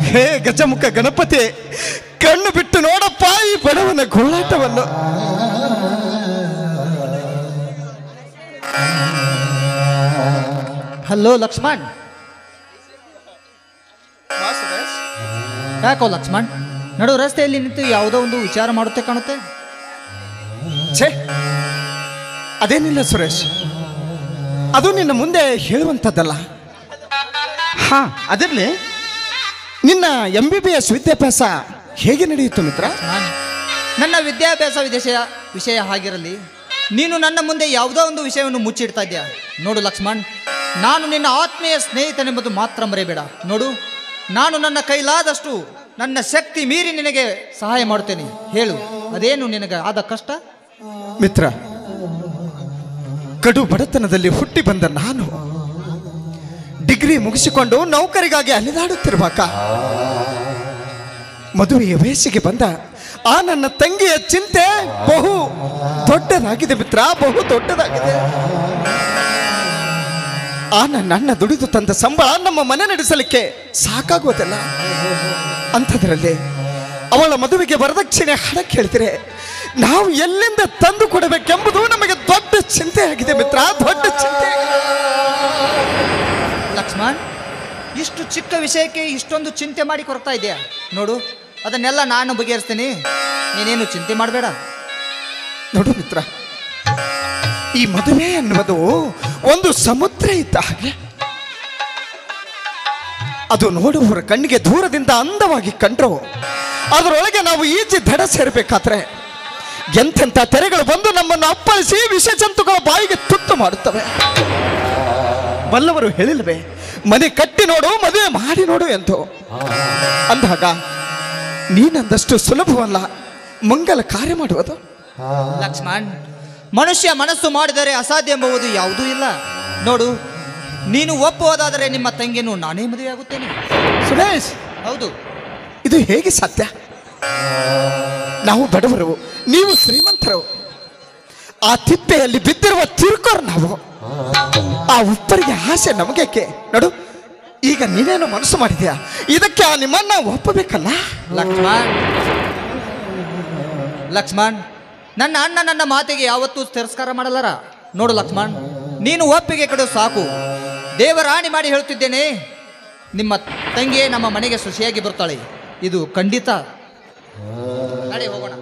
ಹೇ ಗಜಮುಖ ಗಣಪತಿ, ಕಣ್ಣು ಬಿಟ್ಟು ನೋಡಪ್ಪ ಈ ಬಡವನ ಗೋಳಾಟವನ್ನು. ಹಲೋ ಲಕ್ಷ್ಮಣ್. ಯಾಕೋ ಲಕ್ಷ್ಮಣ್ ನಡು ರಸ್ತೆಯಲ್ಲಿ ನಿಂತು ಯಾವುದೋ ಒಂದು ವಿಚಾರ ಮಾಡುತ್ತೆ ಕಾಣುತ್ತೆ. ಛೇ, ಅದೇನಿಲ್ಲ ಸುರೇಶ್, ಅದು ನಿನ್ನ ಮುಂದೆ ಹೇಳುವಂಥದ್ದಲ್ಲ. ಹಾ, ಅದಿರಲಿ, ನಿನ್ನ MBBS ವಿದ್ಯಾಭ್ಯಾಸ ಹೇಗೆ ನಡೆಯಿತು ಮಿತ್ರ? ನನ್ನ ವಿದ್ಯಾಭ್ಯಾಸ ವಿಷಯ ಹಾಗಿರಲಿ, ನೀನು ನನ್ನ ಮುಂದೆ ಯಾವುದೋ ಒಂದು ವಿಷಯವನ್ನು ಮುಚ್ಚಿಡ್ತಾ ಇದ್ದೀಯ. ನೋಡು ಲಕ್ಷ್ಮಣ್, ನಾನು ನಿನ್ನ ಆತ್ಮೀಯ ಸ್ನೇಹಿತನೆಂಬುದು ಮಾತ್ರ ಮರೆಯಬೇಡ. ನೋಡು, ನಾನು ನನ್ನ ಕೈಲಾದಷ್ಟು ನನ್ನ ಶಕ್ತಿ ಮೀರಿ ನಿನಗೆ ಸಹಾಯ ಮಾಡುತ್ತೇನೆ. ಹೇಳು, ಅದೇನು ನಿನಗೆ ಆದ ಕಷ್ಟ? ಮಿತ್ರ, ಕಡು ಬಡತನದಲ್ಲಿ ಹುಟ್ಟಿ ಬಂದ ನಾನು ಡಿಗ್ರಿ ಮುಗಿಸಿಕೊಂಡು ನೌಕರಿಗಾಗಿ ಅಲೆದಾಡುತ್ತಿರುವಾಗ ಮದುವೆಯ ವಯಸ್ಸಿಗೆ ಬಂದ ಆ ನನ್ನ ತಂಗಿಯ ಚಿಂತೆ ಬಹು ದೊಡ್ಡದಾಗಿದೆ ಮಿತ್ರ, ಬಹು ದೊಡ್ಡದಾಗಿದೆ. ಆ ನನ್ನ ಅಣ್ಣ ದುಡಿದು ತಂದ ಸಂಬಳ ನಮ್ಮ ಮನೆ ನಡೆಸಲಿಕ್ಕೆ ಸಾಕಾಗುವುದಿಲ್ಲ. ಅಂಥದ್ರಲ್ಲಿ ಅವಳ ಮದುವೆಗೆ ವರದಕ್ಷಿಣೆ ಹಣ ಕೇಳಿದರೆ ನಾವು ಎಲ್ಲಿಂದ ತಂದು ಕೊಡಬೇಕೆಂಬುದು ನಮಗೆ ದೊಡ್ಡ ಚಿಂತೆ ಆಗಿದೆ ಮಿತ್ರ, ದೊಡ್ಡ ಚಿಂತೆ. ಲಕ್ಷ್ಮಣ್, ಇಷ್ಟು ಚಿಕ್ಕ ವಿಷಯಕ್ಕೆ ಇಷ್ಟೊಂದು ಚಿಂತೆ ಮಾಡಿ ಕೊರಗ್ತಾ ಇದೆಯಾ? ನೋಡು, ಅದನ್ನೆಲ್ಲ ನಾನು ಬಗೆಹರಿಸ್ತೀನಿ, ನೀನೇನು ಚಿಂತೆ ಮಾಡಬೇಡ. ನೋಡು ಮಿತ್ರ, ಈ ಮದುವೆ ಎನ್ನುವುದು ಒಂದು ಸಮುದ್ರ ಇದ್ದ ಹಾಗೆ. ಅದು ನೋಡುವವರ ಕಣ್ಣಿಗೆ ದೂರದಿಂದ ಅಂದವಾಗಿ ಕಂಡ್ರು ಅದರೊಳಗೆ ನಾವು ಈಜಿ ದಡ ಸೇರಬೇಕಾದ್ರೆ ಎಂತೆಂಥ ತೆರೆಗಳು ಬಂದು ನಮ್ಮನ್ನು ಅಪ್ಪಳಿಸಿ ವಿಷ ಜಂತುಗಳ ಬಾಯಿಗೆ ತುತ್ತು ಮಾಡುತ್ತವೆ. ಬಲ್ಲವರು ಹೇಳಿಲ್ವೇ, ಮನೆ ಕಟ್ಟಿ ನೋಡು, ಮದುವೆ ಮಾಡಿ ನೋಡು ಎಂದು. ಅಂದಾಗ ನೀನಂದಷ್ಟು ಸುಲಭವಲ್ಲ ಮಂಗಲ ಕಾರ್ಯ ಮಾಡುವುದು. ಲಕ್ಷ್ಮಣ್, ಮನುಷ್ಯ ಮನಸ್ಸು ಮಾಡಿದರೆ ಅಸಾಧ್ಯ ಎಂಬುದು ಯಾವುದೂ ಇಲ್ಲ. ನೋಡು, ನೀನು ಒಪ್ಪುವುದಾದರೆ ನಿಮ್ಮ ತಂಗಿಯನ್ನು ನಾನೇ ಮದುವೆಯಾಗುತ್ತೇನೆ. ಸುರೇಶ್, ಹೌದು. ಇದು ಹೇಗೆ ಸಾಧ್ಯ? ನಾವು ಬಡವರು, ನೀವು ಶ್ರೀಮಂತರು. ಆ ತಿಪ್ಪೆಯಲ್ಲಿ ಬಿದ್ದಿರುವ ತಿರುಕೋರು ನಾವು. ಆ ಉಪ್ಪರಿಗೆ ಆಸೆ ನಮಗೇಕೆ? ನೋಡು, ಈಗ ನೀನೇನು ಮನಸ್ಸು ಮಾಡಿದ್ಯಾ, ಇದಕ್ಕೆ ಆ ನಿಮ್ಮನ್ನ ಒಪ್ಪಬೇಕಲ್ಲ. ಲಕ್ಷ್ಮಣ್, ನನ್ನ ಅಣ್ಣ ನನ್ನ ಮಾತಿಗೆ ಯಾವತ್ತೂ ತಿರಸ್ಕಾರ ಮಾಡಲಾರ. ನೋಡು ಲಕ್ಷ್ಮಣ್, ನೀನು ಒಪ್ಪಿಗೆ ಕೊಡು ಸಾಕು. ದೇವರಾಣಿ ಮಾಡಿ ಹೇಳುತ್ತಿದ್ದೇನೆ, ನಿಮ್ಮ ತಂಗಿಯೇ ನಮ್ಮ ಮನೆಗೆ ಸುಶಿಯಾಗಿ ಬರ್ತಾಳೆ. ಇದು ಖಂಡಿತ. ನಡೆ ಹೋಗೋಣ.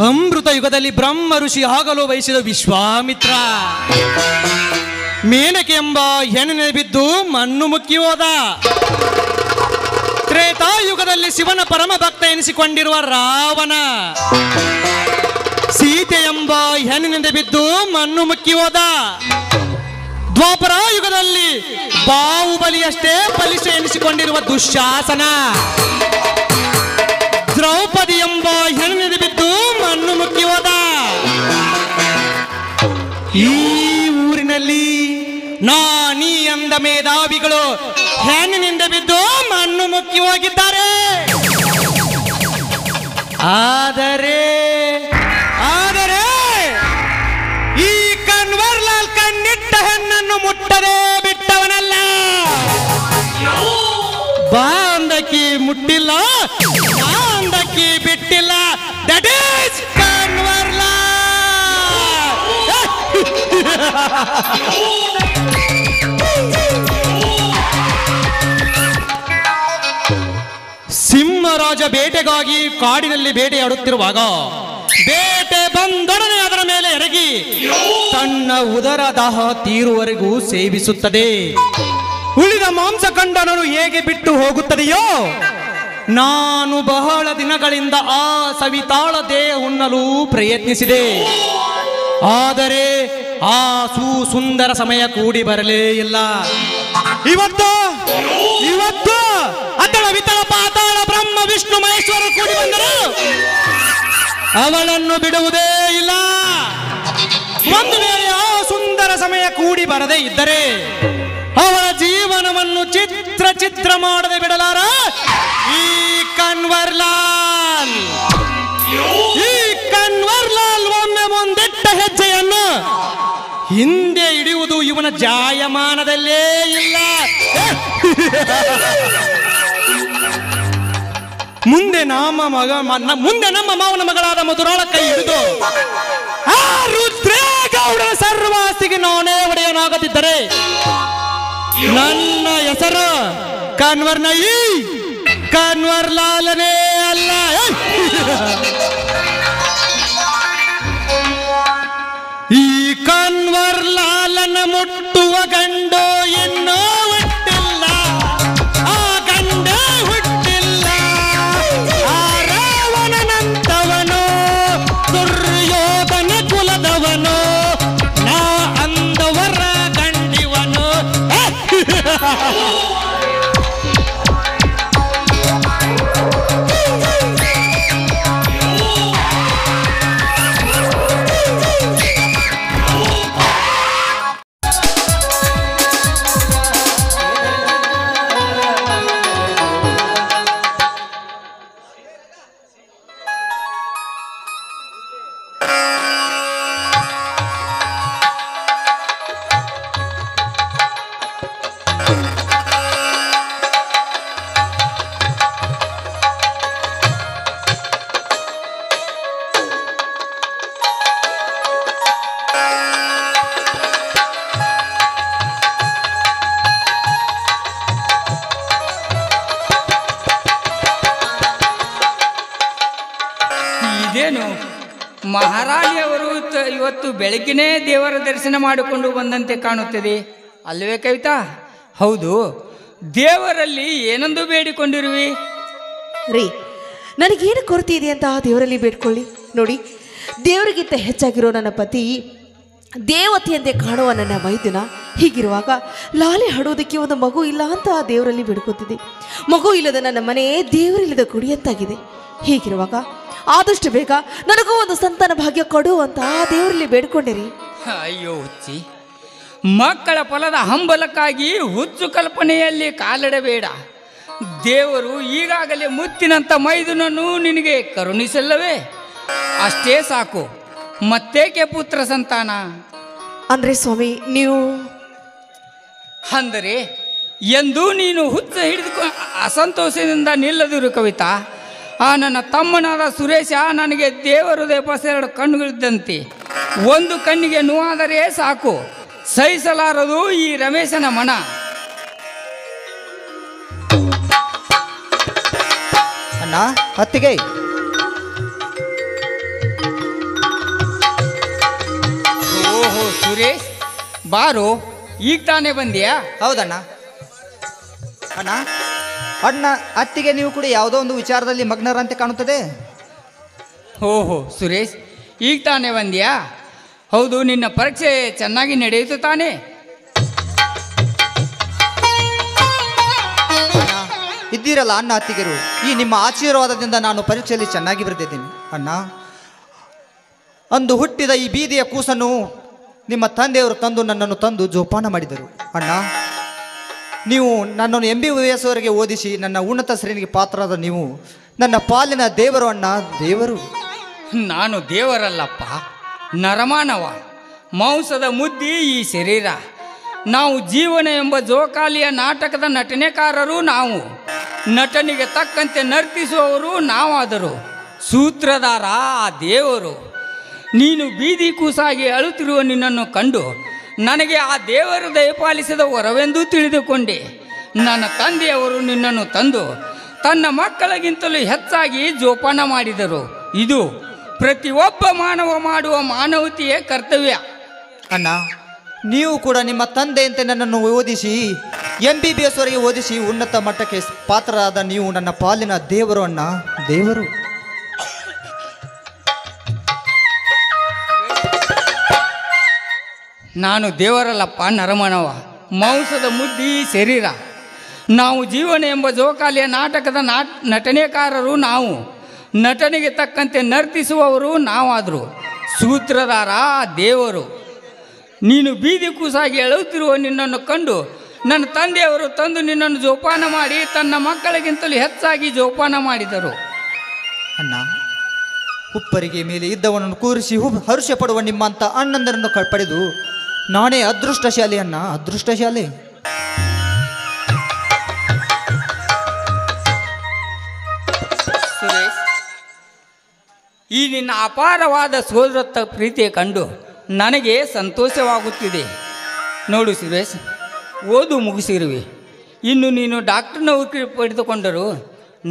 ಅಮೃತ ಯುಗದಲ್ಲಿ ಬ್ರಹ್ಮ ಋಷಿ ಆಗಲು ಬಯಸಿದ ವಿಶ್ವಾಮಿತ್ರ ಮೇನಕೆ ಎಂಬ ಹೆಣ್ಣಿನ ಬಿದ್ದು ಮಣ್ಣು ಮುಕ್ಕಿ ಹೋದ. ತ್ರೇತಾಯುಗದಲ್ಲಿ ಶಿವನ ಪರಮ ಭಕ್ತ ಎನಿಸಿಕೊಂಡಿರುವ ರಾವಣ ಸೀತೆ ಎಂಬ ಹೆಣ್ಣಿನಿಂದ ಬಿದ್ದು ಮಣ್ಣು ಮುಕ್ಕಿ ಹೋದ. ದ್ವಾಪರ ಯುಗದಲ್ಲಿ ಬಾಹುಬಲಿಯಷ್ಟೇ ಬಲಿಷ್ಠ ಎನಿಸಿಕೊಂಡಿರುವ ದುಶ್ಯಾಸನ ದ್ರೌಪದಿ ಎಂಬ ಹೆಣ್ಣಿನಿಂದ ಬಿದ್ದು ಮಣ್ಣು ಮುಕ್ಕಿ ಹೋದ. ಈ ಊರಿನಲ್ಲಿ ನಾನೀ ಅಂದ ಮೇಧಾವಿಗಳು ಹೆಣ್ಣಿನಿಂದ ಬಿದ್ದು ಮಣ್ಣು ಮುಕ್ಕಿ ಹೋಗಿದ್ದಾರೆ. ಆದರೆ ಈ ಕನ್ವರ್ಲಾಲ್ ಕಣ್ಣಿಟ್ಟ ಹೆಣ್ಣನ್ನು ಮುಟ್ಟದೆ ಬಿಟ್ಟವನಲ್ಲ. ಬಾ ಅಂದಕ್ಕಿ ಮುಟ್ಟಿಲ್ಲ, ನಾ ಅಂದಕ್ಕಿ ಬಿಟ್ಟಿಲ್ಲ. ದಟ್ ಈಸ್ ಕನ್ವರ್ಲಾಲ್. ಸಿಂಹರಾಜ ಬೇಟೆಗಾಗಿ ಕಾಡಿನಲ್ಲಿ ಬೇಟೆಯಾಡುತ್ತಿರುವಾಗ ಬೇಟೆ ಬಂದೊಡನೆ ಅದರ ಮೇಲೆ ಎರಗಿ ತನ್ನ ಉದರ ದಾಹ ತೀರುವರೆಗೂ ಸೇವಿಸುತ್ತದೆ. ಉಳಿದ ಮಾಂಸ ಕಂಡನನು ಹೇಗೆ ಬಿಟ್ಟು ಹೋಗುತ್ತದೆಯೋ, ನಾನು ಬಹಳ ದಿನಗಳಿಂದ ಆ ಸವಿತಾಳ ದೇಹ ಉಣ್ಣಲು ಪ್ರಯತ್ನಿಸಿದೆ. ಆದರೆ ಆ ಸುಂದರ ಸಮಯ ಕೂಡಿ ಬರಲೇ ಇಲ್ಲ. ಇವತ್ತು ಅತಳ ವಿತಳ ಪಾತಾಳ ಬ್ರಹ್ಮ ವಿಷ್ಣು ಮಹೇಶ್ವರ ಕೂಡಿ ಬಂದರು. ಅವಳನ್ನು ಬಿಡುವುದೇ ಇಲ್ಲ. ಒಂದು ವೇಳೆ ಆ ಸುಂದರ ಸಮಯ ಕೂಡಿ ಬರದೇ ಇದ್ದರೆ ಅವಳ ಜೀವನವನ್ನು ಚಿತ್ರ ಮಾಡದೆ ಬಿಡಲಾರ ಈ ಕನ್ವರ್ಲಾಲ್. ಒಮ್ಮೆ ಮುಂದಿಟ್ಟ ಹೆಜ್ಜೆಯನ್ನು ಹಿಂದೆ ಹಿಡಿಯುವುದು ಇವನ ಜಾಯಮಾನದಲ್ಲೇ ಇಲ್ಲ. ಮುಂದೆ ನಮ್ಮ ಮಾವನ ಮಗಳಾದ ಮಧುರಾಳ ಕೈ ಹಿಡಿದು ಆ ರುದ್ರೇಗೌಡರ ಸರ್ವಾಸ್ತಿಗೆ ನಾನೇ ಒಡೆಯನಾಗುತ್ತಿದ್ದರೆ ನನ್ನ ಹೆಸರು ಕನ್ವರ್ಲಾಲನೇ ಅಲ್ಲ. ಈ ಕನ್ವರ್ಲಾಲನ ಮುಟ್ಟುವ ಗಂಡು ಇನ್ನೂ ಹುಟ್ಟಿಲ್ಲ. ಆ ಗಂಡ ಹುಟ್ಟಿಲ್ಲ. ಆ ರಾವಣನಂತವನು ದುರ್ಯೋಧನ ಕುಲದವನು. ನಾ ಅಂದವರ ಗಂಡಿವನು. ಇದೇನು ಮಹಾರಾಣಿಯವರು ಇವತ್ತು ಬೆಳಗ್ಗೆನೇ ದೇವರ ದರ್ಶನ ಮಾಡಿಕೊಂಡು ಬಂದಂತೆ ಕಾಣುತ್ತದೆ ಅಲ್ಲವೇ ಕವಿತಾ? ಹೌದು, ದೇವರಲ್ಲಿ ಏನೊಂದು ಬೇಡಿಕೊಂಡಿರುವಿ? ರೀ, ನನಗೇನು ಕೊರತೆ ಇದೆ ಅಂತ ದೇವರಲ್ಲಿ ಬೇಡ್ಕೊಳ್ಳಿ. ನೋಡಿ, ದೇವರಿಗಿಂತ ಹೆಚ್ಚಾಗಿರೋ ನನ್ನ ಪತಿ ದೇವತೆಯಂತೆ ಕಾಣುವ ನನ್ನ ವೈದ್ಯನ. ಹೀಗಿರುವಾಗ ಲಾಲಿ ಹಾಡೋದಕ್ಕೆ ಒಂದು ಮಗು ಇಲ್ಲ ಅಂತ ದೇವರಲ್ಲಿ ಬೇಡ್ಕೊತಿದ್ದೆ. ಮಗು ಇಲ್ಲದ ನನ್ನ ಮನೆ ದೇವರಿಲ್ಲದ ಗುಡಿಯಂತಾಗಿದೆ. ಹೀಗಿರುವಾಗ ಆದಷ್ಟು ಬೇಗ ನನಗೂ ಒಂದು ಸಂತಾನ ಭಾಗ್ಯ ಕೊಡು ಅಂತ ದೇವರಲ್ಲಿ ಬೇಡ್ಕೊಂಡಿರಿ. ಅಯ್ಯೋ ಹುಚ್ಚಿ, ಮಕ್ಕಳ ಫಲದ ಹಂಬಲಕ್ಕಾಗಿ ಹುಚ್ಚು ಕಲ್ಪನೆಯಲ್ಲಿ ಕಾಲಿಡಬೇಡ. ದೇವರು ಈಗಾಗಲೇ ಮುತ್ತಿನಂಥ ಮೈದುನನ್ನು ನಿನಗೆ ಕರುಣಿಸಲ್ಲವೇ? ಅಷ್ಟೇ ಸಾಕು, ಮತ್ತೇಕೆ ಪುತ್ರ ಸಂತಾನ? ಅಂದ್ರೆ ಸ್ವಾಮಿ, ನೀವು ಅಂದರೆ ಎಂದು ನೀನು ಹುಚ್ಚ ಹಿಡಿದು ಅಸಂತೋಷದಿಂದ ನಿಲ್ಲದಿರು ಕವಿತಾ. ಆ ನನ್ನ ತಮ್ಮನಾದ ಸುರೇಶ ನನಗೆ ದೇವರದೇ ಬಸೆರಡು ಕಣ್ಣುಗಳಿದ್ದಂತೆ. ಒಂದು ಕಣ್ಣಿಗೆ ನೋವಾದರೆ ಸಾಕು, ಸಹಿಸಲಾರದು ಈ ರಮೇಶನ ಮನ. ಅಣ್ಣ, ಅತ್ತಿಗೆ, ಓಹೋ ಸುರೇಶ್, ಬಾರು, ಈಗ ತಾನೇ ಬಂದ್ಯಾ? ಹೌದಣ್ಣ. ಅಣ್ಣ ಅಣ್ಣ ಅತ್ತಿಗೆ, ನೀವು ಕೂಡ ಯಾವುದೋ ಒಂದು ವಿಚಾರದಲ್ಲಿ ಮಗ್ನರಂತೆ ಕಾಣುತ್ತದೆ. ಓಹೋ ಸುರೇಶ್, ಈಗ ತಾನೇ ಬಂದ್ಯಾ? ಹೌದು, ನಿನ್ನ ಪರೀಕ್ಷೆ ಚೆನ್ನಾಗಿ ನಡೆಯಿತು ತಾನೇ? ಅಣ್ಣ, ಇದ್ದೀರಲ್ಲ ಅಣ್ಣ ಅತ್ತಿಗೆರು, ಈ ನಿಮ್ಮ ಆಶೀರ್ವಾದದಿಂದ ನಾನು ಪರೀಕ್ಷೆಯಲ್ಲಿ ಚೆನ್ನಾಗಿ ಬರೆದಿದ್ದೀನಿ. ಅಣ್ಣ, ಅಂದು ಹುಟ್ಟಿದ ಈ ಬೀದಿಯ ಕೂಸನ್ನು ನಿಮ್ಮ ತಂದೆಯವರು ನನ್ನನ್ನು ತಂದು ಜೋಪಾನ ಮಾಡಿದರು. ಅಣ್ಣ, ನೀವು ನನ್ನನ್ನು MBBS ವರೆಗೆ ಓದಿಸಿ ನನ್ನ ಉನ್ನತ ಶ್ರೇಣಿಗೆ ಪಾತ್ರರಾದ ನೀವು ನನ್ನ ಪಾಲಿನ ದೇವರು ಅಣ್ಣ, ದೇವರು. ನಾನು ದೇವರಲ್ಲಪ್ಪ, ನರಮಾನವ. ಮಾಂಸದ ಮುದ್ದಿ ಈ ಶರೀರ. ನಾವು ಜೀವನ ಎಂಬ ಜೋಕಾಲಿಯ ನಾಟಕದ ನಟನೆಕಾರರು ನಾವು. ನಟನಿಗೆ ತಕ್ಕಂತೆ ನರ್ತಿಸುವವರು ನಾವಾದರು. ಸೂತ್ರಧಾರ ಆ ದೇವರು. ನೀನು ಬೀದಿ ಕೂಸಾಗಿ ಅಳುತ್ತಿರುವ ನಿನ್ನನ್ನು ಕಂಡು ನನಗೆ ಆ ದೇವರು ದಯಪಾಲಿಸಿದ ವರವೆಂದೂ ತಿಳಿದುಕೊಂಡೆ. ನನ್ನ ತಂದೆಯವರು ನಿನ್ನನ್ನು ತಂದು ತನ್ನ ಮಕ್ಕಳಿಗಿಂತಲೂ ಹೆಚ್ಚಾಗಿ ಜೋಪಾನ ಮಾಡಿದರು. ಇದು ಪ್ರತಿಯೊಬ್ಬ ಮಾನವ ಮಾಡುವ ಮಾನವತೆಯ ಕರ್ತವ್ಯ. ಅಣ್ಣ, ನೀವು ಕೂಡ ನಿಮ್ಮ ತಂದೆಯಂತೆ ನನ್ನನ್ನು ಓದಿಸಿ MBBS ವರೆಗೆ ಓದಿಸಿ ಉನ್ನತ ಮಟ್ಟಕ್ಕೆ ಪಾತ್ರರಾದ ನೀವು ನನ್ನ ಪಾಲಿನ ದೇವರು ಅಣ್ಣ, ದೇವರು. ನಾನು ದೇವರಲ್ಲಪ್ಪ, ನರಮಾನವ. ಮಾಂಸದ ಮುದ್ದಿ ಶರೀರ. ನಾವು ಜೀವನ ಎಂಬ ಜೋಕಾಲಿಯ ನಾಟಕದ ನಟನೆಕಾರರು ನಾವು. ನಟನೆಗೆ ತಕ್ಕಂತೆ ನರ್ತಿಸುವವರು ನಾವಾದರು. ಸೂತ್ರಧಾರ ದೇವರು. ನೀನು ಬೀದಿ ಕೂಸಾಗಿ ಎಳುತ್ತಿರುವ ನಿನ್ನನ್ನು ಕಂಡು ನನ್ನ ತಂದೆಯವರು ತಂದು ನಿನ್ನನ್ನು ಜೋಪಾನ ಮಾಡಿ ತನ್ನ ಮಕ್ಕಳಿಗಿಂತಲೂ ಹೆಚ್ಚಾಗಿ ಜೋಪಾನ ಮಾಡಿದರು. ಅಣ್ಣ, ಉಪ್ಪರಿಗೆ ಮೇಲೆ ಇದ್ದವನನ್ನು ಕೂರಿಸಿ ಹರುಷ ಪಡುವ ನಿಮ್ಮಂಥ ಅಣ್ಣಂದರನ್ನು ಪಡೆದು ನಾನೇ ಅದೃಷ್ಟಶಾಲಿ ಅಣ್ಣ, ಅದೃಷ್ಟಶಾಲಿ. ಸುರೇಶ್, ಈ ನಿನ್ನ ಅಪಾರವಾದ ಸೋದರತ್ತ ಪ್ರೀತಿಯ ಕಂಡು ನನಗೆ ಸಂತೋಷವಾಗುತ್ತಿದೆ. ನೋಡು ಸುರೇಶ್, ಓದು ಮುಗಿಸಿರುವೆ. ಇನ್ನು ನೀನು ಡಾಕ್ಟರ್ ನೌಕರಿ ಪಡೆದುಕೊಂಡರೂ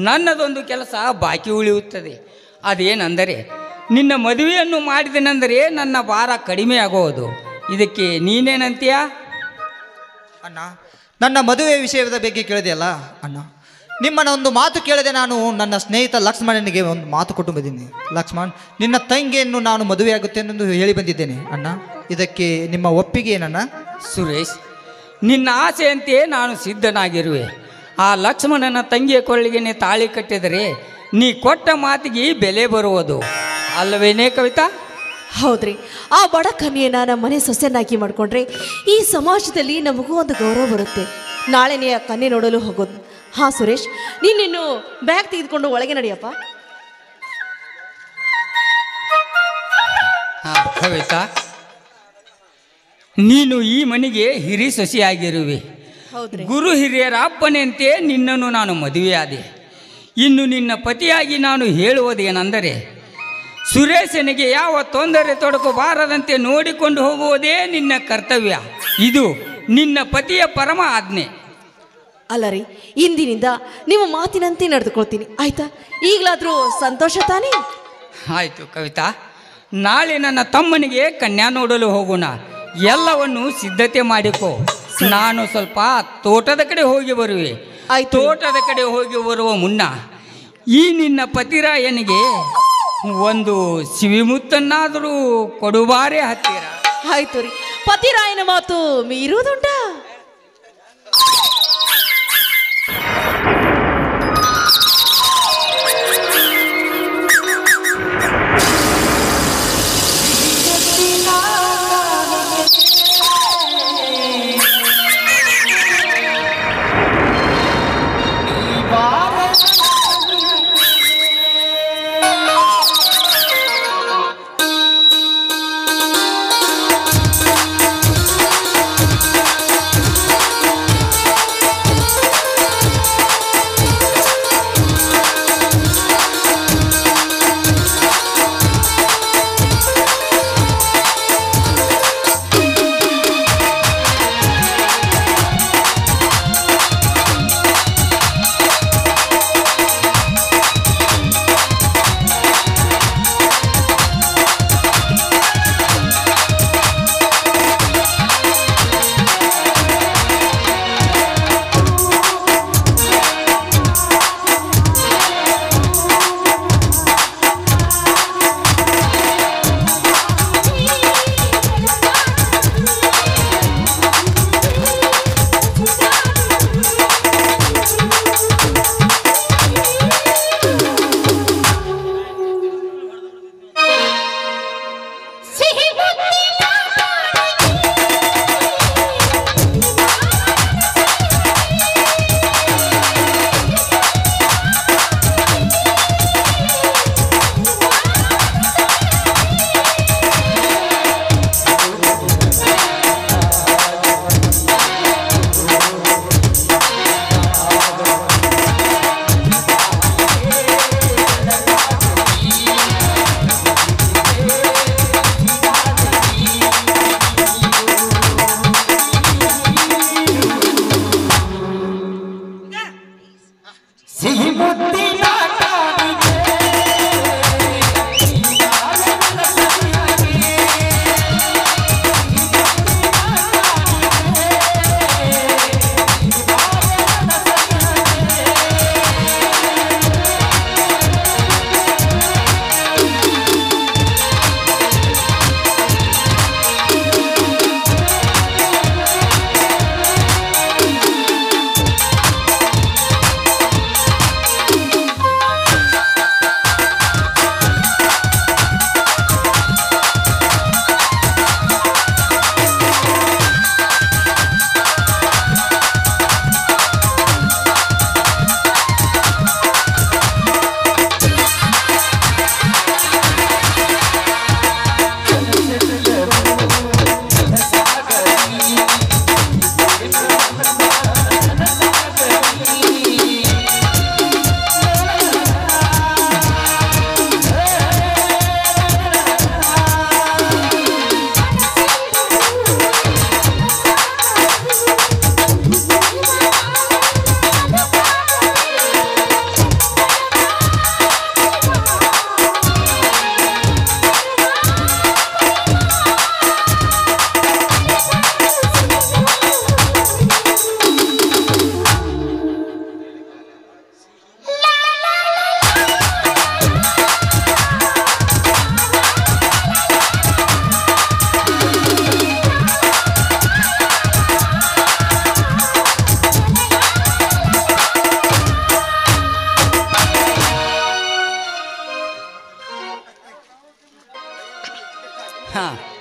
ನನ್ನದೊಂದು ಕೆಲಸ ಬಾಕಿ ಉಳಿಯುತ್ತದೆ. ಅದೇನೆಂದರೆ ನಿನ್ನ ಮದುವೆಯನ್ನು ಮಾಡಿದನೆಂದರೆ ನನ್ನ ಭಾರ ಕಡಿಮೆ ಆಗುವುದು. ಇದಕ್ಕೆ ನೀನೇನಂತೀಯ? ಅಣ್ಣ, ನನ್ನ ಮದುವೆ ವಿಷಯದ ಬಗ್ಗೆ ಕೇಳಿದೆಯಲ್ಲ ಅಣ್ಣ, ನಿಮ್ಮನ್ನ ಒಂದು ಮಾತು ಕೇಳಿದೆ. ನಾನು ನನ್ನ ಸ್ನೇಹಿತ ಲಕ್ಷ್ಮಣನಿಗೆ ಒಂದು ಮಾತು ಕೊಟ್ಟು ಬಂದಿದ್ದೀನಿ. ಲಕ್ಷ್ಮಣ್, ನಿನ್ನ ತಂಗಿಯನ್ನು ನಾನು ಮದುವೆಯಾಗುತ್ತೇನೆಂದು ಹೇಳಿ ಬಂದಿದ್ದೇನೆ ಅಣ್ಣ. ಇದಕ್ಕೆ ನಿಮ್ಮ ಒಪ್ಪಿಗೆ ಏನಣ್ಣ? ಸುರೇಶ್, ನಿನ್ನ ಆಸೆಯಂತೆ ನಾನು ಸಿದ್ಧನಾಗಿರುವೆ. ಆ ಲಕ್ಷ್ಮಣನ ತಂಗಿಯ ಕೊಳ್ಳಿಗೆ ತಾಳಿ ಕಟ್ಟಿದರೆ ನೀ ಕೊಟ್ಟ ಮಾತಿಗೆ ಬೆಲೆ ಬರುವುದು ಅಲ್ಲವೇನೇ ಕವಿತಾ? ಹೌದ್ರಿ, ಆ ಬಡ ಕನ್ಯೆನ ನಮ್ಮ ಮನೆ ಸೊಸೆನಾಗಿ ಮಾಡಿಕೊಂಡ್ರೆ ಈ ಸಮಾಜದಲ್ಲಿ ನಮಗೂ ಒಂದು ಗೌರವ ಬರುತ್ತೆ. ನಾಳೆ ನೀ ಆ ಕನ್ಯೆ ನೋಡಲು ಹೋಗೋದು. ಹಾಂ ಸುರೇಶ್, ನೀನಿನ್ನು ಬ್ಯಾಗ್ ತೆಗೆದುಕೊಂಡು ಒಳಗೆ ನಡಿಯಪ್ಪ. ಹಾಂ ಕವಿತಾ, ನೀನು ಈ ಮನೆಗೆ ಹಿರಿ ಸೊಸೆಯಾಗಿರುವೆ. ಗುರು ಹಿರಿಯರ ಅಪ್ಪನೆಂತೆ ನಿನ್ನನ್ನು ನಾನು ಮದುವೆಯಾದೆ. ಇನ್ನು ನಿನ್ನ ಪತಿಯಾಗಿ ನಾನು ಹೇಳುವುದೇನೆಂದರೆ, ಸುರೇಶನಿಗೆ ಯಾವ ತೊಂದರೆ ತೊಡಕು ಬಾರದಂತೆ ನೋಡಿಕೊಂಡು ಹೋಗುವುದೇ ನಿನ್ನ ಕರ್ತವ್ಯ. ಇದು ನಿನ್ನ ಪತಿಯ ಪರಮ ಆಜ್ಞೆ. ಅಲ್ಲ ರೀ, ಇಂದಿನಿಂದ ನಿಮ್ಮ ಮಾತಿನಂತೆ ನಡೆದುಕೊಳ್ತೀನಿ, ಆಯ್ತಾ? ಈಗಲಾದರೂ ಸಂತೋಷ ತಾನೇ? ಆಯಿತು ಕವಿತಾ, ನಾಳೆ ನನ್ನ ತಮ್ಮನಿಗೆ ಕನ್ಯಾ ನೋಡಲು ಹೋಗೋಣ. ಎಲ್ಲವನ್ನು ಸಿದ್ಧತೆ ಮಾಡಿಕೊ. ನಾನು ಸ್ವಲ್ಪ ತೋಟದ ಕಡೆ ಹೋಗಿ ಬರುವೆ. ತೋಟದ ಕಡೆ ಹೋಗಿ ಬರುವ ಮುನ್ನ ಈ ನಿನ್ನ ಪತಿರಾಯನಿಗೆ ಒಂದು ಸಿವಿಮುತ್ತನ್ನಾದರೂ ಕೊಡುವಾರೇ ಹತ್ತಿರ. ಆಯ್ತು ರೀ, ಪತಿರಾಯನ ಮಾತು ಮೀರುವುದುಂಟ.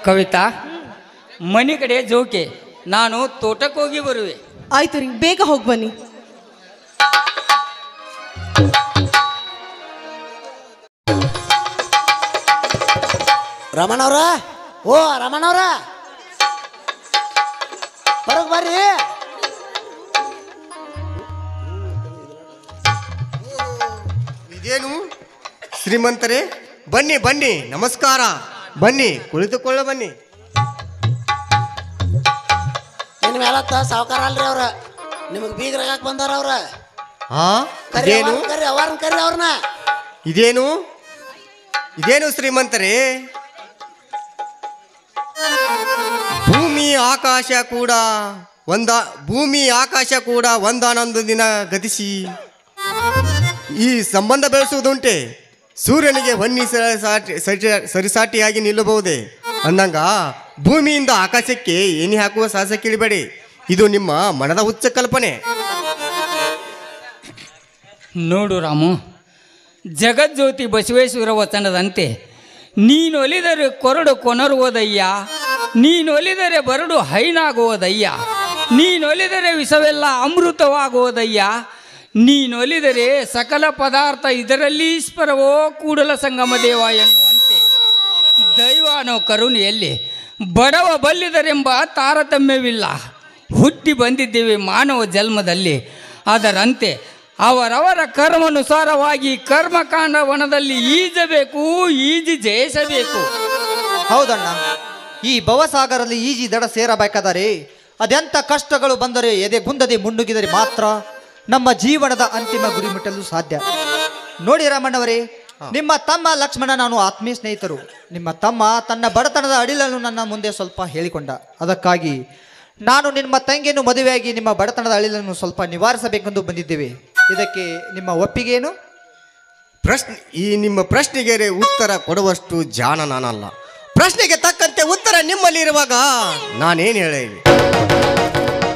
ಕವಿತಾ, ಮನೆ ಕಡೆ ಜೋಕೆ, ನಾನು ತೋಟಕ್ಕೆ ಹೋಗಿ ಬರುವೆ. ಆಯ್ತು ರೀ, ಬೇಗ ಹೋಗಿ ಬನ್ನಿ. ರಮಣವ್ರ, ಓ ರಮಣವ್ರ, ಹೊರಗೆ ಬರ್ರಿ. ಇದೇನು ಶ್ರೀಮಂತರೇ, ಬನ್ನಿ ಬನ್ನಿ, ನಮಸ್ಕಾರ, ಬನ್ನಿ ಕುಳಿತುಕೊಳ್ಳ ಬನ್ನಿ. ನಿನ್ನ ಮೇಲತ್ತ ಸಾವುಕಾರ ಅಲ್ರಿ ಅವ್ರ, ನಿಮಗೆ ಬೀಗರಾಗಕ್ಕೆ ಬಂದಾರ ಅವ್ರ. ಹಾ, ಇದೇನು ಕರ್ರಿ ಅವ್ರನ್ನ. ಇದೇನು ಇದೇನು ಶ್ರೀಮಂತರೇ, ಭೂಮಿ ಆಕಾಶ ಕೂಡ ಒಂದಾನೊಂದು ದಿನ ಗತಿಸಿ ಈ ಸಂಬಂಧ ಬೆಳೆಸುವುದುಂಟೆ. ಸೂರ್ಯನಿಗೆ ಹೊನ್ನಿ ಸರಿಸಾಟಿಯಾಗಿ ನಿಲ್ಲಬಹುದೇ ಅಂದಂಗ ಭೂಮಿಯಿಂದ ಆಕಾಶಕ್ಕೆ ಏಣಿ ಹಾಕುವ ಸಾಹಸ ಕೇಳಿಬೇಡಿ. ಇದು ನಿಮ್ಮ ಮನದ ಹುಚ್ಚ ಕಲ್ಪನೆ. ನೋಡು ರಾಮು, ಜಗಜ್ಯೋತಿ ಬಸವೇಶ್ವರ ವಚನದಂತೆ ನೀನೊಲಿದರೆ ಕೊರಡು ಕೊನರುವುದಯ್ಯ, ನೀನೊಲಿದರೆ ಬರಡು ಹೈನಾಗುವುದಯ್ಯ, ನೀನೊಲಿದರೆ ವಿಷವೆಲ್ಲ ಅಮೃತವಾಗುವುದಯ್ಯ, ನೀನೊಲಿದರೆ ಸಕಲ ಪದಾರ್ಥ ಇದರಲ್ಲಿ ಈಶ್ವರವೋ ಕೂಡಲ ಸಂಗಮ ದೇವ ಎನ್ನುವಂತೆ ದೈವಾನೋ ಕರುಣೆಯಲ್ಲಿ ಬಡವ ಬಲ್ಲಿದರೆಂಬ ತಾರತಮ್ಯವಿಲ್ಲ. ಹುಟ್ಟಿ ಬಂದಿದ್ದೇವೆ ಮಾನವ ಜನ್ಮದಲ್ಲಿ, ಅದರಂತೆ ಅವರವರ ಕರ್ಮಾನುಸಾರವಾಗಿ ಕರ್ಮಕಾಂಡ ವನದಲ್ಲಿ ಈಜಬೇಕು, ಈಜಿ ಜಯಿಸಬೇಕು. ಹೌದಣ್ಣ, ಈ ಭವಸಾಗರಲ್ಲಿ ಈಜಿ ದಡ ಸೇರಬೇಕಾದರೆ ಅದೆಂಥ ಕಷ್ಟಗಳು ಬಂದರೆ ಎದೆಗುಂದದೆ ಮುನ್ನುಗ್ಗಿದರೆ ಮಾತ್ರ ನಮ್ಮ ಜೀವನದ ಅಂತಿಮ ಗುರಿ ಮುಟ್ಟಲು ಸಾಧ್ಯ. ನೋಡಿ ರಾಮಣ್ಣವರೇ, ನಿಮ್ಮ ತಮ್ಮ ಲಕ್ಷ್ಮಣ ನಾನು ಆತ್ಮೀಯ ಸ್ನೇಹಿತರು. ನಿಮ್ಮ ತಮ್ಮ ತನ್ನ ಬಡತನದ ಅಡಿಲನ್ನು ನನ್ನ ಮುಂದೆ ಸ್ವಲ್ಪ ಹೇಳಿಕೊಂಡ. ಅದಕ್ಕಾಗಿ ನಾನು ನಿಮ್ಮ ತಂಗಿಯನ್ನು ಮದುವೆಯಾಗಿ ನಿಮ್ಮ ಬಡತನದ ಅಳಿಲನ್ನು ಸ್ವಲ್ಪ ನಿವಾರಿಸಬೇಕೆಂದು ಬಂದಿದ್ದೇವೆ. ಇದಕ್ಕೆ ನಿಮ್ಮ ಒಪ್ಪಿಗೆ ಏನು? ನಿಮ್ಮ ಪ್ರಶ್ನೆಗೆ ಉತ್ತರ ಕೊಡುವಷ್ಟು ಜಾಣ ನಾನಲ್ಲ. ಪ್ರಶ್ನೆಗೆ ತಕ್ಕಂತೆ ಉತ್ತರ ನಿಮ್ಮಲ್ಲಿ ಇರುವಾಗ ನಾನೇನು ಹೇಳೇನೆ.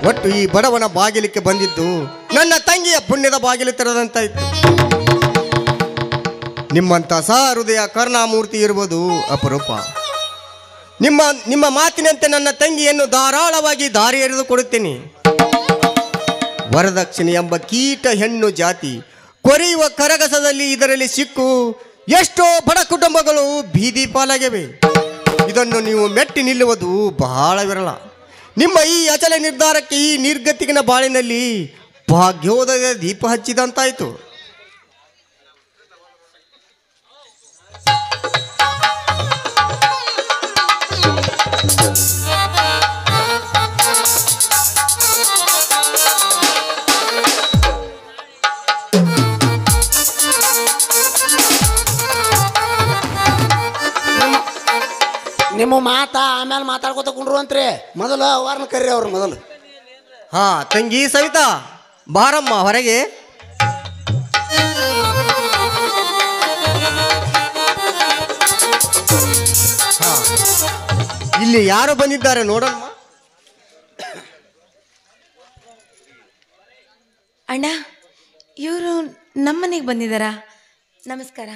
ಒಟ್ಟು ಈ ಬಡವನ ಬಾಗಿಲಿಕ್ಕೆ ಬಂದಿದ್ದು ನನ್ನ ತಂಗಿಯ ಪುಣ್ಯದ ಬಾಗಿಲು ತೆರೆದಂತಾಯ್ತು. ನಿಮ್ಮಂಥ ಸಹೃದಯ ಕರುಣಾಮೂರ್ತಿ ಇರುವುದು ಅಪರೂಪ. ನಿಮ್ಮ ಮಾತಿನಂತೆ ನನ್ನ ತಂಗಿಯನ್ನು ಧಾರಾಳವಾಗಿ ದಾರಿ ಎರೆದು ಕೊಡುತ್ತೇನೆ. ವರದಕ್ಷಿಣೆ ಎಂಬ ಕೀಟ ಹೆಣ್ಣು ಜಾತಿ ಕೊರೆಯುವ ಕರಗಸದಲ್ಲಿ ಇದರಲ್ಲಿ ಸಿಕ್ಕು ಎಷ್ಟೋ ಬಡ ಕುಟುಂಬಗಳು ಬೀದಿ ಪಾಲಾಗಿವೆ. ಇದನ್ನು ನೀವು ಮೆಟ್ಟಿ ನಿಲ್ಲುವುದು ಬಹಳ ವಿರಳ. ನಿಮ್ಮ ಈ ಅಚಲ ನಿರ್ಧಾರಕ್ಕೆ ಈ ನಿರ್ಗತಿಗಿನ ಬಾಳಿನಲ್ಲಿ ಭಾಗ್ಯೋದಯ ದೀಪ ಹಚ್ಚಿದಂತಾಯಿತು. ನಿಮ್ಮ ಮಾತಾ ಆಮೇಲೆ ಮಾತಾಡ್ಕೊತ ಕುಂಡ್ರು ಅಂತ್ರಿ. ಮೊದಲು ಅವ್ರನ್ನ ಕರ್ರಿ, ಅವ್ರು ಮೊದಲು. ಹಾ ತಂಗಿ ಸವಿತಾ, ಬಾರಮ್ಮ ಹೊರಗೆ. ಇಲ್ಲಿ ಯಾರು ಬಂದಿದ್ದಾರೆ ನೋಡಮ್ಮ. ಅಣ್ಣ, ಇವರು ನಮ್ಮನೆಗೆ ಬಂದಿದ್ದಾರಾ? ನಮಸ್ಕಾರ.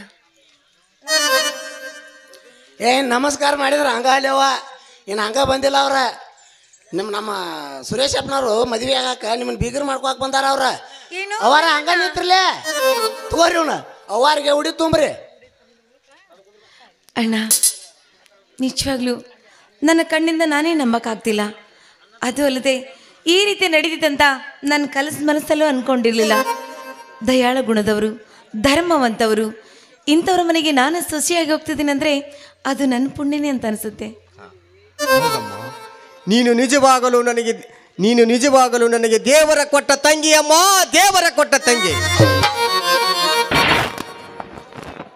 ನಮಸ್ಕಾರ ಮಾಡಿದ್ರ ಹಂಗ ಅಲ್ಲವ, ಏನು ಹಂಗ ಬಂದಿಲ್ಲ ಅವ್ರ. ನಮ್ಮ ಸುರೇಶ್ ಅಪ್ಪನವರು ಮದುವೆ ಆಗಾಕ ನಿಮ್ಮನ್ನ ಬೀಗರ್ ಮಾಡ್ಕೊಕ್ ಬಂದಾರ ಅವ್ರ. ಅವರ ಹಂಗ ನಿಂತ್ರಲೇ ತಗೋರಿ, ಅವ್ನ ಅವ್ರಿಗೆ ಉಡಿ ತುಂಬ್ರಿ. ಅಣ್ಣ, ನಿಜವಾಗ್ಲೂ ನನ್ನ ಕಣ್ಣಿಂದ ನಾನೇ ನಂಬಕ್ಕಾಗ್ತಿಲ್ಲ. ಅದು ಅಲ್ಲದೆ ಈ ರೀತಿ ನಡೀತಿತ್ತಂತ ನನ್ನ ಮನಸ್ಸಲ್ಲೂ ಅಂದ್ಕೊಂಡಿರಲಿಲ್ಲ. ದಯಾಳ ಗುಣದವರು, ಧರ್ಮವಂತವರು, ಇಂಥವ್ರ ಮನೆಗೆ ನಾನು ಸೊಸೆಯಾಗಿ ಹೋಗ್ತಿದ್ದೀನಿ ಅಂದರೆ ಅದು ನನ್ನ ಪುಣ್ಯನೇ ಅಂತ ಅನಿಸುತ್ತೆ. ನೀನು ನಿಜವಾಗಲು ನನಗೆ ದೇವರ ಕೊಟ್ಟ ತಂಗಿ ಅಮ್ಮ, ದೇವರ ಕೊಟ್ಟ ತಂಗಿ.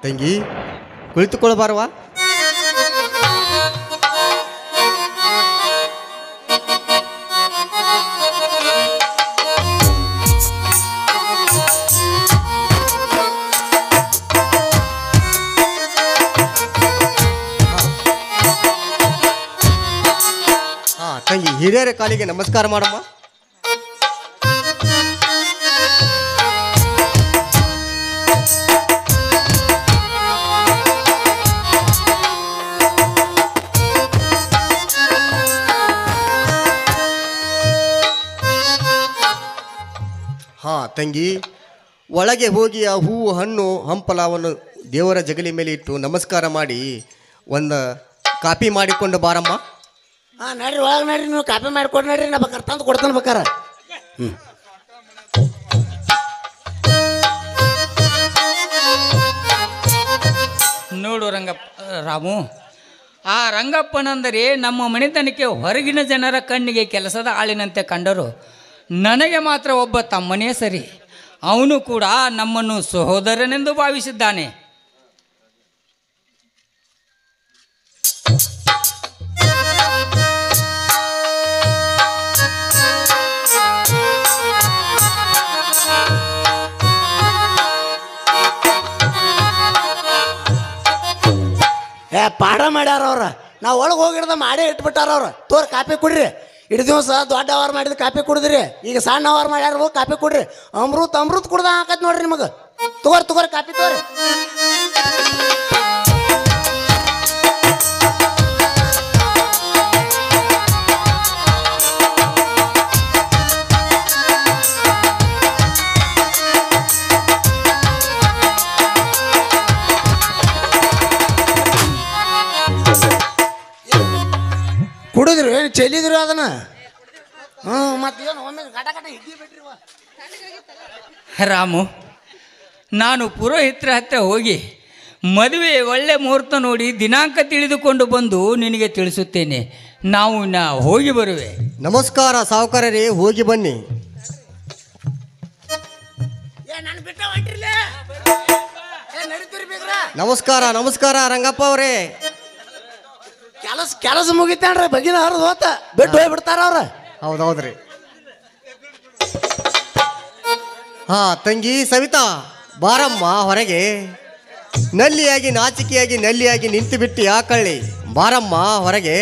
ತಂಗಿ ಕುಳಿತುಕೊಳ್ಳಬಾರವಾ? ತಂಗಿ, ಹಿರಿಯರ ಕಾಲಿಗೆ ನಮಸ್ಕಾರ ಮಾಡಮ್ಮ. ಹಾ ತಂಗಿ, ಒಳಗೆ ಹೋಗಿ ಆ ಹೂವು ಹಣ್ಣು ಹಂಪಲವನ್ನು ದೇವರ ಜಗಲಿ ಮೇಲೆ ಇಟ್ಟು ನಮಸ್ಕಾರ ಮಾಡಿ ಒಂದು ಕಾಪಿ ಮಾಡಿಕೊಂಡು ಬಾರಮ್ಮ. ಹಾಂ ನಡ್ರಿ, ಒಳಗೆ ನಡ್ರಿ, ನೀವು ಕಾಪಿ ಮಾಡಿಕೊಡಿ ನಡ್ರಿ, ನಾ ಬೇಕಾರೆ ತಂದು ಕೊಡ್ತಾನೆ ಬೇಕಾರ. ನೋಡು ರಾಮು, ಆ ರಂಗಪ್ಪನೆಂದರೆ ನಮ್ಮ ಮನೆತನಕ್ಕೆ ಹೊರಗಿನ ಜನರ ಕಣ್ಣಿಗೆ ಕೆಲಸದ ಆಳಿನಂತೆ ಕಂಡರು. ನನಗೆ ಮಾತ್ರ ಒಬ್ಬ ತಮ್ಮನೇ ಸರಿ. ಅವನು ಕೂಡ ನಮ್ಮನ್ನು ಸಹೋದರನೆಂದು ಭಾವಿಸಿದ್ದಾನೆ. ಪಾಠ ಮಾಡ್ಯಾರ ಅವ್ರ ನಾವು ಒಳಗೆ ಹೋಗಿಡ್ದ ಮಾಡೇ ಇಟ್ಬಿಟ್ಟಾರ ಅವ್ರು. ತೋರ್ ಕಾಪಿ ಕುಡ್ರಿ. ಇಡೀ ದಿವಸ ದೊಡ್ಡ ಅವರ್ ಮಾಡಿದ ಕಾಪಿ ಕುಡಿದ್ರಿ, ಈಗ ಸಣ್ಣ ಅವರ್ ಮಾಡ್ಯಾರ ಕಾಪಿ ಕುಡ್ರಿ. ಅಮೃತ್ ಕುಡ್ದ ಹಾಕತ್ ನೋಡ್ರಿ ನಿಮಗೆ. ತಗೋರಿ ಕಾಪಿ ತಗೋರಿ. ಕುಡಿದ್ರಿ ಏನು ಚೆಲ್ಲಿದ್ರಿ ಅದನ್ನ? ಮತ್ತೇನು ಒಮ್ಮೆ ಗಟ ಹಿಗ್ಗಿ ಬಿಟ್ರಿ. ರಾಮು, ನಾನು ಪುರೋಹಿತರ ಹತ್ರ ಹೋಗಿ ಮದುವೆ ಒಳ್ಳೆ ಮುಹೂರ್ತ ನೋಡಿ ದಿನಾಂಕ ತಿಳಿದುಕೊಂಡು ಬಂದು ನಿನಗೆ ತಿಳಿಸುತ್ತೇನೆ. ನಾವು ಹೋಗಿ ಬರುವೆ. ನಮಸ್ಕಾರ ಸಾವುಕಾರರೇ, ಹೋಗಿ ಬನ್ನಿ. ನಮಸ್ಕಾರ ರಂಗಪ್ಪ ಅವರೇ. ಕೆಲಸ ಮುಗಿತಾನ್ರಿ, ಬಗಿನ ಹರಿದು ಹೋತ ಬಿಟ್ಟು ಹೋಗ್ಬಿಡ್ತಾರ ಅವ್ರ. ಹೌದೌದ್ರಿ. ಹಾ ತಂಗಿ ಸವಿತಾ, ಬಾರಮ್ಮ ಹೊರಗೆ. ನಲ್ಲಿಯಾಗಿ ನಾಚಿಕೆಯಾಗಿ ನಲ್ಲಿಯಾಗಿ ನಿಂತು ಬಿಟ್ಟು ಯಾಕಳ್ಳಿ, ಬಾರಮ್ಮ ಹೊರಗೆ.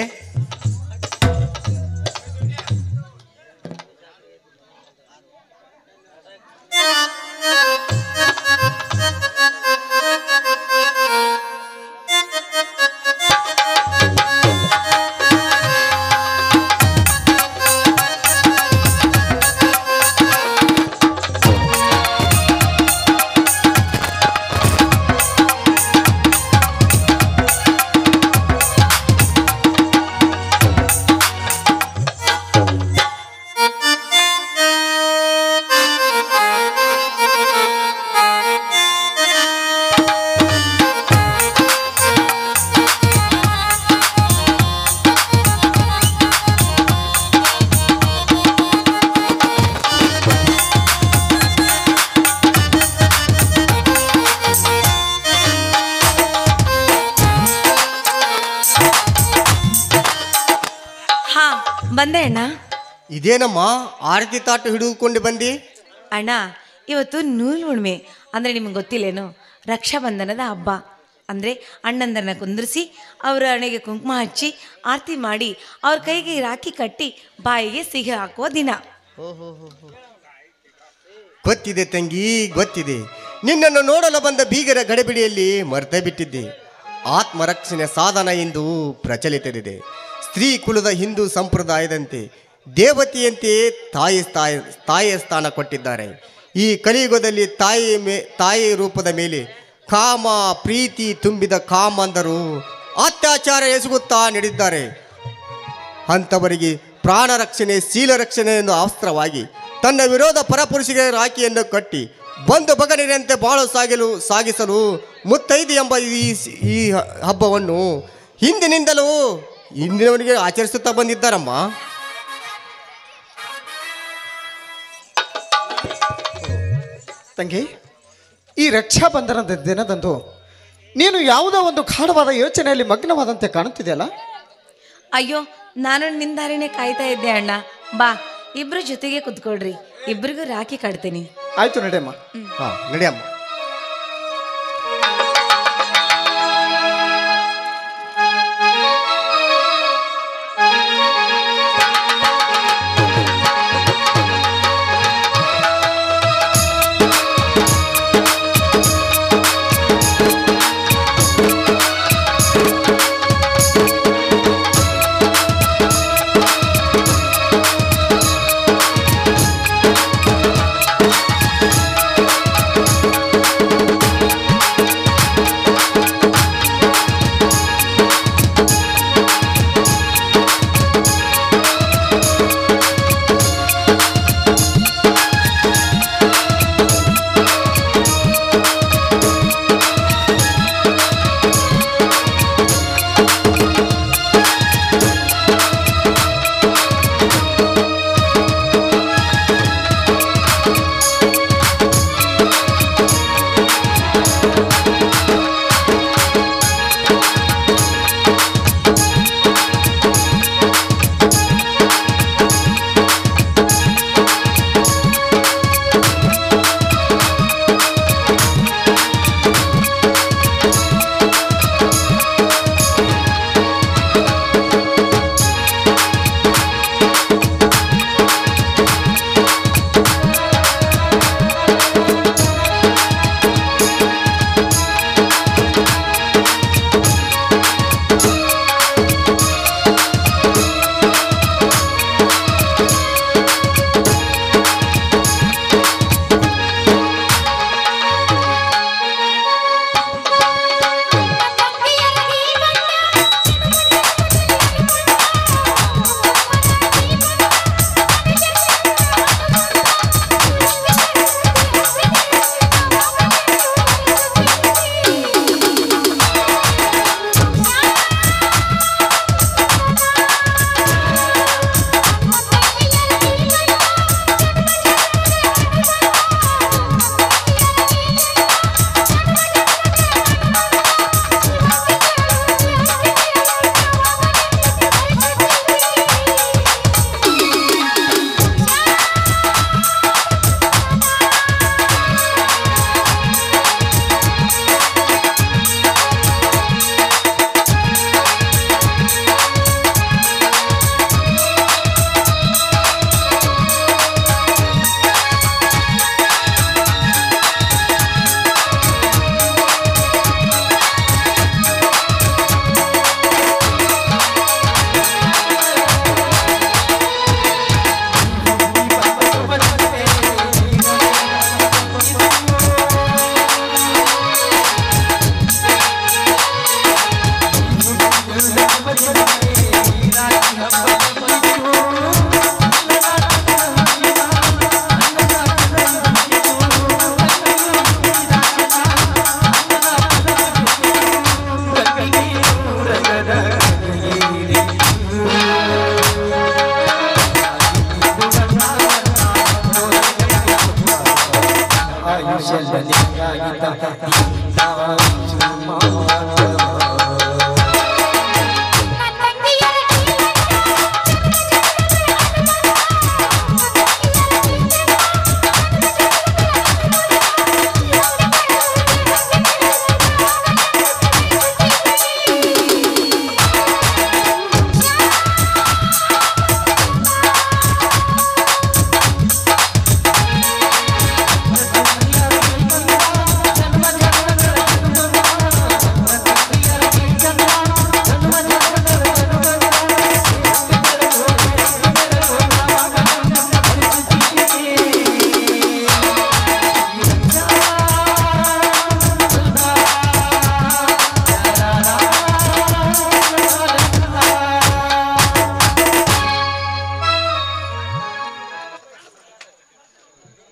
ಬಂದೆ ಅಣ್ಣ. ಇದೇನಮ್ಮ ಆರತಿ ತಾಟು ಹಿಡಿದುಕೊಂಡು ಬಂದಿ? ಅಣ್ಣ, ಇವತ್ತು ನೂಲು ಹುಣ್ಣಿಮೆ ಅಂದರೆ ನಿಮ್ಗೆ ಗೊತ್ತಿಲ್ಲೇನು? ರಕ್ಷಾಬಂಧನದ ಹಬ್ಬ. ಅಂದರೆ ಅಣ್ಣಂದರನ್ನ ಕುಂದಿರಿಸಿ ಅವರ ಹಣೆಗೆ ಕುಂಕುಮ ಹಚ್ಚಿ ಆರತಿ ಮಾಡಿ ಅವ್ರ ಕೈಗೆ ರಾಖಿ ಕಟ್ಟಿ ಬಾಯಿಗೆ ಸಿಹಿ ಹಾಕುವ ದಿನ. ಗೊತ್ತಿದೆ ತಂಗಿ, ಗೊತ್ತಿದೆ. ನಿನ್ನನ್ನು ನೋಡಲು ಬಂದ ಬೀಗರ ಗಡಿಬಿಡಿಯಲ್ಲಿ ಮರೆತೇ ಬಿಟ್ಟಿದ್ದೆ. ಆತ್ಮರಕ್ಷಣೆ ಸಾಧನ ಎಂದು ಪ್ರಚಲಿತವಿದೆ. ಸ್ತ್ರೀ ಕುಲದ ಹಿಂದೂ ಸಂಪ್ರದಾಯದಂತೆ ದೇವತೆಯಂತೆ ತಾಯಿಯ ಸ್ಥಾನ ಕೊಟ್ಟಿದ್ದಾರೆ. ಈ ಕಲಿಯುಗದಲ್ಲಿ ತಾಯಿ ರೂಪದ ಮೇಲೆ ಕಾಮ ಪ್ರೀತಿ ತುಂಬಿದ ಕಾಮಂದರು ಅತ್ಯಾಚಾರ ಎಸಗುತ್ತಾ ನಡೆದಿದ್ದಾರೆ. ಅಂಥವರಿಗೆ ಪ್ರಾಣ ರಕ್ಷಣೆ ಶೀಲ ರಕ್ಷಣೆಯನ್ನು ಅಸ್ತ್ರವಾಗಿ ತನ್ನ ವಿರೋಧ ಪರಪುರುಷಿಗೆ ರಾಖಿಯನ್ನು ಕಟ್ಟಿ ಬಂದು ಬಗನಿರಂತೆ ಬಾಳು ಸಾಗಿಸಲು ಮುತ್ತೈದೆ ಎಂಬ ಈ ಹಬ್ಬವನ್ನು ಹಿಂದಿನವರಿಗೆ ಆಚರಿಸುತ್ತಾ ಬಂದಿದ್ದಾರಮ್ಮ. ತಂಗಿ, ಈ ರಕ್ಷಾಬಂಧನದ ದಿನದಂದು ನೀನು ಯಾವುದೋ ಒಂದು ಗಾಢವಾದ ಯೋಚನೆಯಲ್ಲಿ ಮಗ್ನವಾದಂತೆ ಕಾಣುತ್ತಿದೆಯಲ್ಲ? ಅಯ್ಯೋ, ನಾನು ನಿಂದಾರಿನೇ ಕಾಯ್ತಾ ಇದ್ದೆ ಅಣ್ಣ. ಬಾ, ಇಬ್ರು ಜೊತೆಗೆ ಕುತ್ಕೊಳ್ರಿ, ಇಬ್ರಿಗೂ ರಾಖಿ ಕಟ್ತೀನಿ. ಆಯ್ತು, ನಡೆಯಮ್ಮ. ನಡೆಯಮ್ಮ.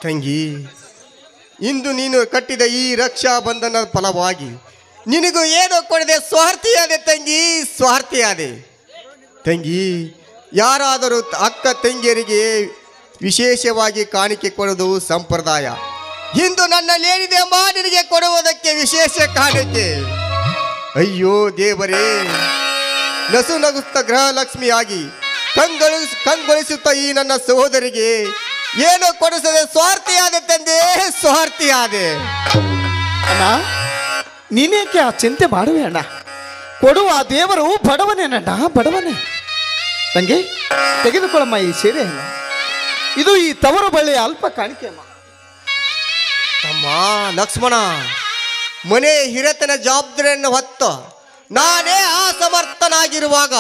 ತಂಗಿ, ಇಂದು ನೀನು ಕಟ್ಟಿದ ಈ ರಕ್ಷಾ ಬಂಧನದ ಫಲವಾಗಿ ನಿನಗೂ ಏನೋ ಕೊಡದೆ ಸ್ವಾರ್ಥಿಯಾದೆ ತಂಗಿ, ಸ್ವಾರ್ಥಿಯಾದೆ ತಂಗಿ. ಯಾರಾದರೂ ಅಕ್ಕ ತಂಗಿಯರಿಗೆ ವಿಶೇಷವಾಗಿ ಕಾಣಿಕೆ ಕೊಡುವುದು ಸಂಪ್ರದಾಯ. ಇಂದು ನನ್ನಲ್ಲಿ ಏನಿದೆ ಅಮ್ಮ ನಿನಗೆ ಕೊಡುವುದಕ್ಕೆ ವಿಶೇಷ ಕಾಣಿಕೆ. ಅಯ್ಯೋ ದೇವರೇ, ನಸು ನಗುತ್ತ ಗೃಹಲಕ್ಷ್ಮಿಯಾಗಿ ಕಂಗೊಳಿಸುತ್ತ ಈ ನನ್ನ ಸಹೋದರಿಗೆ ಏನೋ ಕೊಡಿಸದೆ ಸ್ವಾರ್ಥಿಯಾದೆ ತಂದೆ, ಸ್ವಾರ್ಥಿಯಾದೆ. ಅಣ್ಣ, ನೀನೇಕೆ ಆ ಚಿಂತೆ ಮಾಡುವೆ ಅಣ್ಣ? ಕೊಡುವ ದೇವರು ಬಡವನೇನಣ್ಣ, ಬಡವನೇ. ತಂಗಿ, ತೆಗೆದುಕೊಳ್ಳಮ್ಮ ಈ ಸೀರೆಯನ್ನು. ಇದು ಈ ತವರು ಬಳ್ಳಿಯ ಅಲ್ಪ ಕಾಣಿಕೆ ಅಮ್ಮ. ತಮ್ಮ ಲಕ್ಷ್ಮಣ, ಮನೆ ಹಿರತನ ಜವಾಬ್ದಾರಿಯನ್ನು ಹೊತ್ತ ನಾನೇ ಅಸಮರ್ಥನಾಗಿರುವಾಗ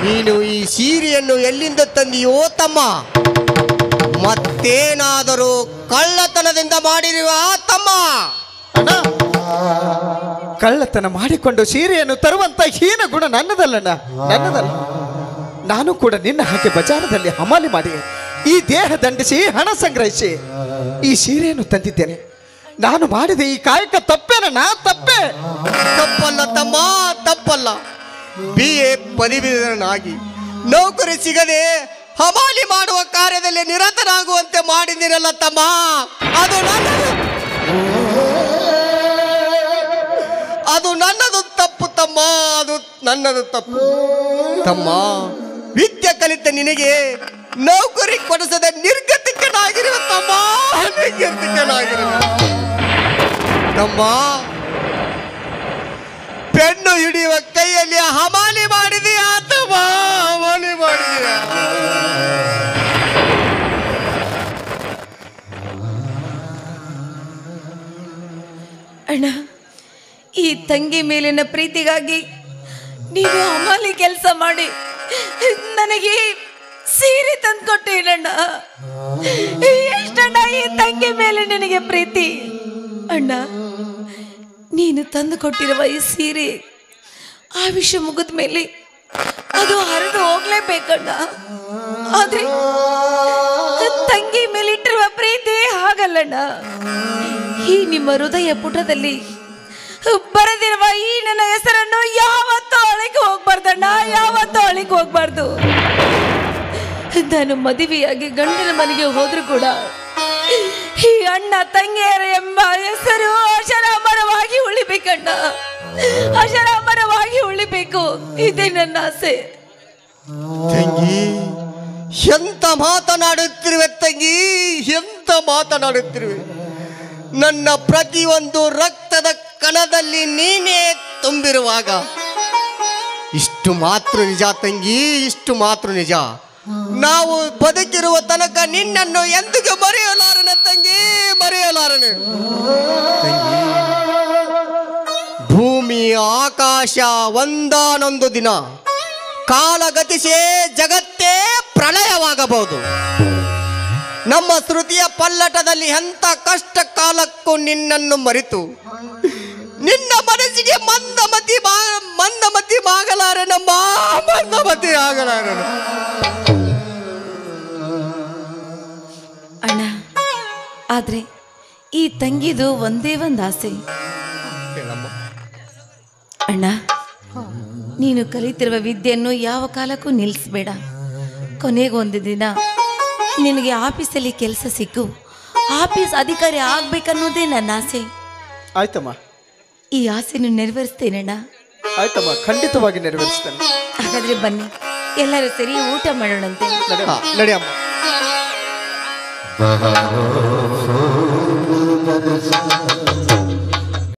ನೀನು ಈ ಸೀರೆಯನ್ನು ಎಲ್ಲಿಂದ ತಂದಿಯೋ ತಮ್ಮ? ಮತ್ತೇನಾದರೂ ಕಳ್ಳತನದಿಂದ ಮಾಡಿರುವ ತಮ್ಮ? ಅಣ್ಣ, ಕಳ್ಳತನ ಮಾಡಿಕೊಂಡು ಸೀರೆಯನ್ನು ತರುವಂತ ಹೀನ ಗುಣ ನನ್ನದಲ್ಲಣ್ಣ, ನನ್ನದಲ್ಲ. ನಾನು ಕೂಡ ನಿನ್ನ ಹಾಗೆ ಬಜಾರದಲ್ಲಿ ಹಮಾಲಿ ಮಾಡಿ ಈ ದೇಹ ದಂಡಿಸಿ ಹಣ ಸಂಗ್ರಹಿಸಿ ಈ ಸೀರೆಯನ್ನು ತಂದಿದ್ದೇನೆ. ನಾನು ಮಾಡಿದ ಈ ಕಾಯಕ ತಪ್ಪೇನಣ್ಣ? ತಪ್ಪೇ? ತಪ್ಪಲ್ಲ ತಮ್ಮ, ತಪ್ಪಲ್ಲ. BA ಪದವೀಧರನಾಗಿ ನೌಕರಿ ಸಿಗದೆ ಹಮಾಲಿ ಮಾಡುವ ಕಾರ್ಯದಲ್ಲಿ ನಿರತನಾಗುವಂತೆ ಮಾಡಿದ್ದೀರಲ್ಲ ತಮ್ಮ, ಅದು ನನ್ನದು ತಪ್ಪು ತಮ್ಮ, ಅದು ನನ್ನದು ತಪ್ಪು ತಮ್ಮ. ವಿದ್ಯೆ ಕಲಿತ ನಿನಗೆ ನೌಕರಿ ಕೊಡಿಸದೆ ನಿರ್ಗತಿಕನಾಗಿರುವ ತಮ್ಮ, ನಿರ್ಗತಿಕನಾಗಿರುವ ತಮ್ಮ. ಪೆನ್ನು ಹಿಡಿಯುವ ಕೈಯಲ್ಲಿ ಹಮಾಲಿ ಮಾಡಿದೀಯಾ ತಮ್ಮ, ಹಮಾಲಿ ಮಾಡಿದೀಯಾ? ಅಣ್ಣ, ಈ ತಂಗಿ ಮೇಲಿನ ಪ್ರೀತಿಗಾಗಿ ನೀನು ಹಮಾಲಿ ಕೆಲಸ ಮಾಡಿ ನನಗೆ ಸೀರೆ ತಂದ್ಕೊಟ್ಟೇನಣ್ಣ. ಎಷ್ಟಣ್ಣ ಈ ತಂಗಿ ಮೇಲೆ ನಿನಗೆ ಪ್ರೀತಿ ಅಣ್ಣ. ನೀನು ತಂದು ಕೊಟ್ಟಿರುವ ಈ ಸೀರೆ ಆಯುಷ್ಯ ಮುಗಿದ ಮೇಲೆ ಅದು ಹರಿದು ಹೋಗ್ಲೇಬೇಕಣ್ಣ. ಆದ್ರೆ ತಂಗಿ ಮೇಲಿಟ್ಟಿರುವ ಪ್ರೀತಿ ಹಾಗಲ್ಲಣ್ಣ. ಈ ನಿಮ್ಮ ಹೃದಯ ಪುಟದಲ್ಲಿ ಬರೆದಿರುವ ಈ ನನ್ನ ಹೆಸರನ್ನು ಯಾವತ್ತೂ ಅಳಿಗೆ ಹೋಗ್ಬಾರ್ದಣ್ಣ, ಯಾವತ್ತೂ ಅಳಿಗೆ ಹೋಗ್ಬಾರ್ದು. ನಾನು ಮದುವೆಯಾಗಿ ಗಂಡನ ಮನೆಗೆ ಹೋದ್ರು ಕೂಡ ಈ ಅಣ್ಣ ತಂಗಿಯರ ಎಂಬ ಹೆಸರು ಅಜರಾಮರವಾಗಿ ಉಳಿಬೇಕಣ್ಣ, ಅಜರಾಮರವಾಗಿ ಉಳಿಬೇಕು. ಇದೇ ನನ್ನ ಆಸೆ. ತಂಗಿ, ಎಂತ ಮಾತನಾಡುತ್ತಿರುವೆ ತಂಗಿ, ಎಂತ ಮಾತನಾಡುತ್ತಿರುವೆ. ನನ್ನ ಪ್ರತಿಯೊಂದು ರಕ್ತದ ಕಣದಲ್ಲಿ ನೀನೇ ತುಂಬಿರುವಾಗ ಇಷ್ಟು ಮಾತ್ರ ನಿಜ ತಂಗಿ, ಇಷ್ಟು ಮಾತ್ರ ನಿಜ. ನಾವು ಬದುಕಿರುವ ತನಕ ನಿನ್ನನ್ನು ಎಂದಿಗೂ ಮರೆಯಲಾರನೆ ತಂಗಿ, ಮರೆಯಲಾರನೆ ತಂಗಿ. ಭೂಮಿ ಆಕಾಶ ಒಂದಾನೊಂದು ದಿನ ಕಾಲಗತಿಸೇ ಜಗತ್ತೇ ಪ್ರಳಯವಾಗಬಹುದು. ನಮ್ಮ ಶ್ರುತಿಯ ಪಲ್ಲಟದಲ್ಲಿ ಎಂಥ ಕಷ್ಟ ಕಾಲಕ್ಕೂ ನಿನ್ನನ್ನು ಮರೆತು ನಿನ್ನ ಮನಸ್ಸಿಗೆ ಮಂದಮತಿ ಆಗಲಾರನಮ್ಮ, ಮಂದಮತಿ ಆಗಲಾರನ. ಅಣ್ಣ, ಆದ್ರೆ ಈ ತಂಗಿದು ಒಂದೇ ಒಂದು ಆಸೆ ಅಣ್ಣ. ನೀನು ಕಲಿತಿರುವ ವಿದ್ಯೆಯನ್ನು ಯಾವ ಕಾಲಕ್ಕೂ ನಿಲ್ಲಿಸಬೇಡ. ಕೊನೆಗೊಂದು ದಿನ ನಿನಗೆ ಆಫೀಸಲ್ಲಿ ಕೆಲಸ ಸಿಕ್ಕು ಆಫೀಸ್ ಅಧಿಕಾರಿ ಆಗ್ಬೇಕನ್ನೋದೇ ನನ್ನ ಆಸೆ. ಆಯ್ತಮ್ಮ. ಈ ಆಸೆಯನ್ನು ನೆರವೇರಿಸ್ತೇನಣ್ಣ. ಆಯ್ತಮ್ಮ, ಖಂಡಿತವಾಗಿ ನೆರವೇರಿಸ್ತೇನೆ. ಹಾಗಾದ್ರೆ ಬನ್ನಿ, ಎಲ್ಲರೂ ಸರಿ ಊಟ ಮಾಡೋಣಂತೆ. ನಡಿಯಮ್ಮ.